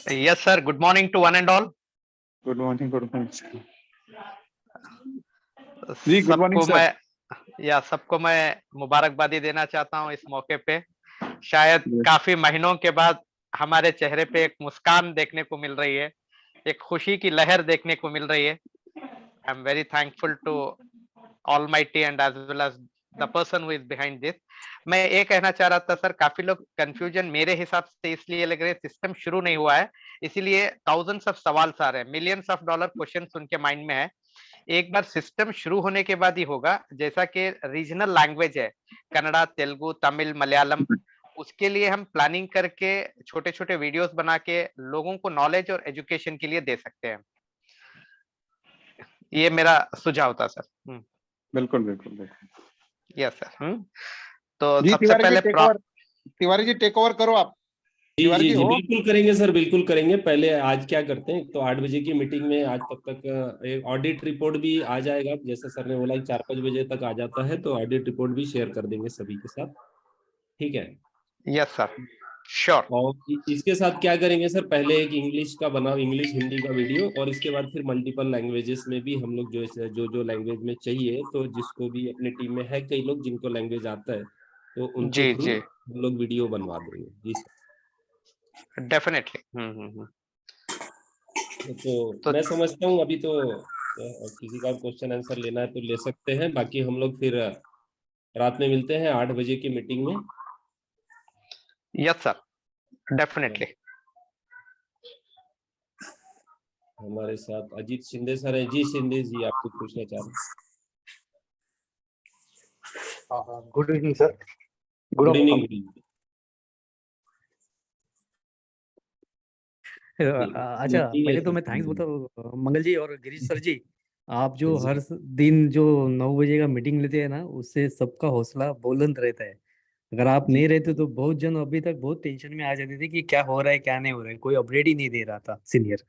Yes, sir. Good morning to one and all. Good morning जी, good morning, सबको sir. सबको मैं मुबारकबादी देना चाहता हूँ इस मौके पे। शायद Yes. काफी महीनों के बाद हमारे चेहरे पे एक मुस्कान देखने को मिल रही है, एक खुशी की लहर देखने को मिल रही है। I am very thankful to Almighty and as well as the person who is behind this. मैं ये कहना चाह रहा था सर, काफी लोग कंफ्यूजन मेरे हिसाब से इसलिए लग रहे हैं, सिस्टम शुरू नहीं हुआ है, इसीलिए थाउजेंड्स ऑफ सवाल आ रहे हैं, मिलियंस ऑफ डॉलर क्वेश्चंस उनके माइंड में है। एक बार सिस्टम शुरू होने के बाद ही होगा, जैसा कि रीजनल लैंग्वेज है कन्नड़ा, तेलुगु, तमिल, मलयालम, उसके लिए हम प्लानिंग करके छोटे छोटे वीडियोस बना के लोगों को नॉलेज और एजुकेशन के लिए दे सकते हैं। ये मेरा सुझाव था सर। बिल्कुल बिल्कुल बिल्कुल। Yes sir. तो जी सबसे तिवारी जी पहले take over, Tiwari ji take over करो आप। जी तिवारी जी जी जी हो? बिल्कुल करेंगे सर, बिल्कुल करेंगे। पहले आज क्या करते हैं, तो 8 बजे की मीटिंग में आज तब तक एक ऑडिट रिपोर्ट भी आ जाएगा, जैसे सर ने बोला 4-5 बजे तक आ जाता है, तो ऑडिट रिपोर्ट भी शेयर कर देंगे सभी के साथ, ठीक है। Yes sir, sure. और इसके साथ क्या करेंगे सर, पहले एक इंग्लिश का बनाओ, इंग्लिश हिंदी का वीडियो, और इसके बाद फिर मल्टीपल लैंग्वेजेस में भी हम लोग जो लैंग्वेज में चाहिए, तो जिसको भी अपनी टीम में है कई लोग जिनको लैंग्वेज आता है, तो उनके जी थ्रू जी, हम लोग वीडियो बनवा देंगे जी सर। डेफिनेटली। तो तो मैं समझता हूँ अभी तो किसी का क्वेश्चन आंसर लेना है तो ले सकते हैं, बाकी हम लोग फिर रात में मिलते हैं 8 बजे की मीटिंग में। Yes sir, definitely. हमारे साथ अजीत शिंदे सर हैं। जी शिंदे जी, आप कुछ पूछना चाह रहे हैं? Good evening sir. Good evening. अच्छा, पहले तो मैं थैंक्स बताऊँ मंगल जी और गिरीश सर जी, आप जो हर दिन जो 9 बजे का मीटिंग लेते हैं ना, उससे सबका हौसला बुलंद रहता है। अगर आप नहीं रहते तो बहुत जन अभी तक बहुत टेंशन में आ जाते थे कि क्या हो रहा है क्या नहीं हो रहा है, कोई अपडेट ही नहीं दे रहा था सीनियर।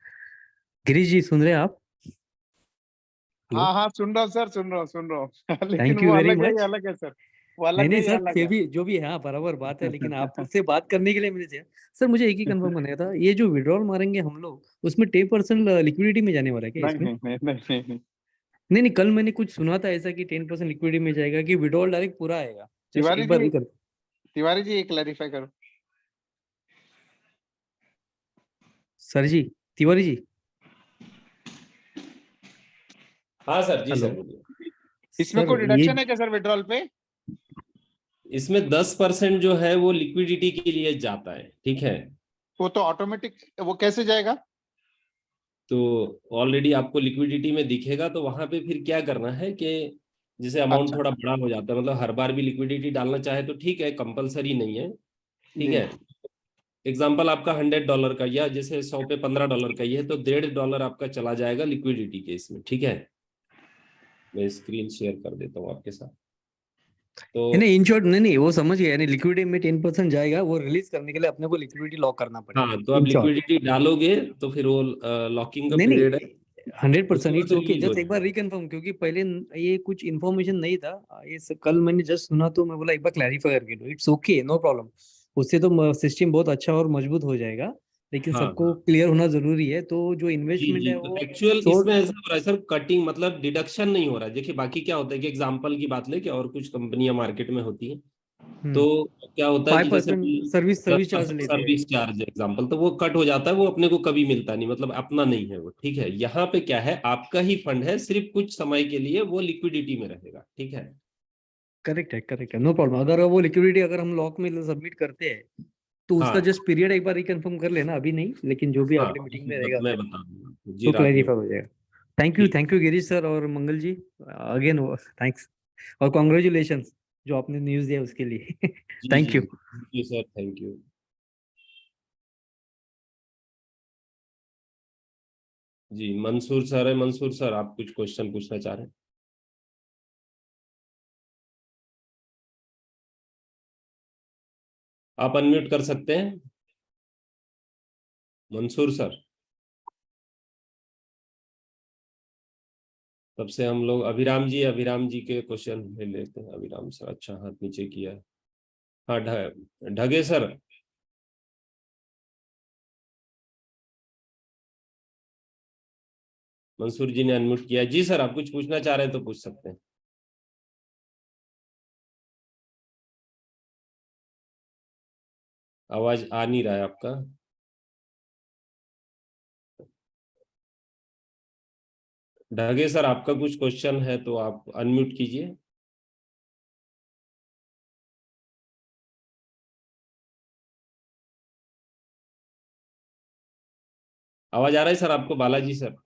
गिरीश जी सुन रहे हैं आप? हेलो, हाँ हाँ सुन रहा हूँ सर, सुन रहा हूँ लेकिन थैंक वो यू वेरी अलग है, ये मच। अलग है सर, वो नहीं अलग नहीं है, ये सर, अलग फिर है। भी जो भी है, हाँ बराबर बात है, लेकिन आपसे बात करने के लिए मुझे चाहिए। सर मुझे एक ही कंफर्म करना था, ये जो विड्रॉल मारेंगे हम लोग, उसमें 10% लिक्विडिटी में जाने वाला है क्या नहीं इसमें? नहीं नहीं नहीं नहीं नहीं। नहीं नहीं, कल मैंने कुछ सुना था ऐसा कि 10% लिक्विडिटी में जाएगा, कि विड्रॉल डायरेक्ट पूरा आएगा। जस्ट तिवारी एक बार जी, रिकर। तिवारी जी एक क्लैरिफाई करो। सर जी, तिवारी जी। हाँ सर, जी हेलो सर बोलिए। इसमें सर, कोई ये डिडक्शन है क्या सर विड्रॉल पे? इसमें 10% जो है वो लिक्विडिटी के लिए जाता है, ठीक है। वो तो ऑटोमेटिक, वो कैसे जाएगा? तो ऑलरेडी आपको लिक्विडिटी में दिखेगा, तो वहां पे फिर क्या करना है कि जैसे अमाउंट अच्छा थोड़ा बड़ा हो जाता है, मतलब हर बार भी लिक्विडिटी डालना चाहे तो ठीक है, कंपलसरी नहीं है, ठीक जी। है। एग्जाम्पल आपका $100 का, या जैसे 100 पे $15 का ही है, तो $1.5 आपका चला जाएगा लिक्विडिटी के इसमें, ठीक है। मैं स्क्रीन शेयर कर देता हूँ आपके साथ। तो नहीं इन शॉर्ट, नहीं नहीं वो समझ गया, यानी लिक्विडिटी में 10% जाएगा, वो रिलीज करने के लिए अपने को लिक्विडिटी लॉक करना पड़ेगा हाँ, तो आप इन शॉर्ट। लिक्विडिटी डालोगे तो फिर वो लॉकिंग का नहीं पीरियड है, नहीं, 100% उसके बाद इट्स ओके, रिलीज हो जस्ट एक बार जाएगा। रिकन्फर्म, क्योंकि पहले ये कुछ इन्फॉर्मेशन नहीं था, कल मैंने जस्ट सुना, तो मैं बोला एक बार क्लैरिफाई करके दो। It's okay, no problem. उससे तो सिस्टम बहुत अच्छा और मजबूत हो जाएगा, लेकिन हाँ सबको हाँ, क्लियर होना जरूरी है। तो जो जी इन्वेस्टमेंट जी। है तो वो एक्चुअल शॉर्ट। इसमें ऐसा हो रहा है सर, कटिंग मतलब डिडक्शन नहीं हो रहा है। देखिए बाकी क्या होता है कि एग्जांपल की बात लेके, और कुछ कंपनियां मार्केट में होती हैं, तो क्या होता है कि जैसे 5% सर्विस चार्ज लेते हैं। सर्विस चार्ज एग्जांपल, तो वो कट हो जाता है, वो अपने को कभी मिलता नहीं, मतलब अपना नहीं है वो, ठीक है। यहाँ पे क्या है, आपका ही फंड है, सिर्फ कुछ समय के लिए वो लिक्विडिटी में रहेगा, ठीक है। करेक्ट है, नो प्रॉब्लम। अगर वो लिक्विडिटी अगर हम लॉक में सबमिट करते हैं, तो उसका हाँ जस्ट पीरियड एक बार रिकन्फर्म कर लेना, अभी नहीं, लेकिन जो भी हाँ, अगले मीटिंग में रहेगा मैं फिर बता दूंगा आपको जी तो रात में। क्लैरिफाई हो जाएगा। ठीक, थैंक यू गिरीश सर और मंगल जी, अगेन थैंक्स और कॉन्ग्रेचुलेशंस जो आपने न्यूज़ दिया उसके लिए। जी थैंक जी, you. Thank you sir, thank you. जी मंसूर सर है, मंसूर सर आप कुछ क्वेश्चन पूछना चाह रहे हैं? आप अनम्यूट कर सकते हैं मंसूर सर। तब से हम लोग अभिराम जी के क्वेश्चन ले लेते हैं। अभिराम सर, अच्छा हाथ नीचे किया है। हाँ ढगे सर। मंसूर जी ने अनम्यूट किया। जी सर, आप कुछ पूछना चाह रहे हैं तो पूछ सकते हैं। आवाज आ नहीं रहा है आपका। ढगे सर, आपका कुछ क्वेश्चन है तो आप अनम्यूट कीजिए। आवाज आ रहा है सर आपको? Balaji sir.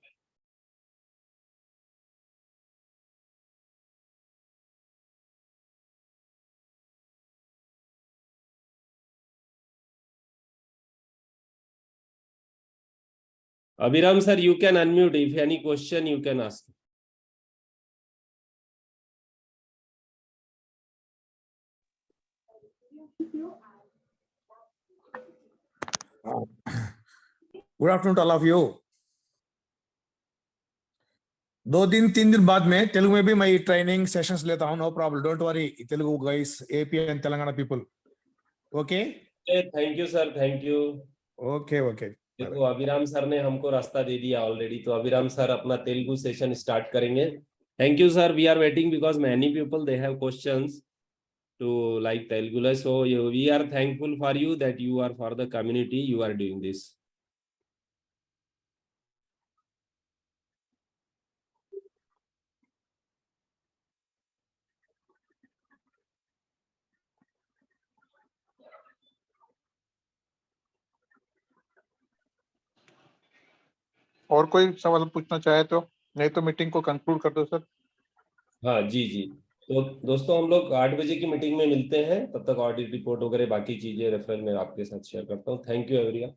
Abhiram sir, you can unmute. If any question you can ask. Good afternoon to all of you. 2 दिन 3 दिन बाद में तेलुगु में भी मैं ट्रेनिंग सेशंस लेता हूँ, no problem, don't worry Telugu guys, AP and Telangana people. Okay, thank you sir, thank you. Okay okay. देखो अभिराम सर ने हमको रास्ता दे दिया ऑलरेडी, तो अभिराम सर अपना तेलुगु सेशन स्टार्ट करेंगे। Thank you sir, we are waiting because many people they have questions to like Telugu. So we are thankful for you that you are for the community, you are doing this. और कोई सवाल पूछना चाहे तो, नहीं तो meeting को conclude कर दो सर। हाँ जी जी। तो दोस्तों हम लोग 8 बजे की मीटिंग में मिलते हैं, तब तक ऑडिट रिपोर्ट वगैरह बाकी चीजें रेफरल में आपके साथ शेयर करता हूँ। Thank you everyone.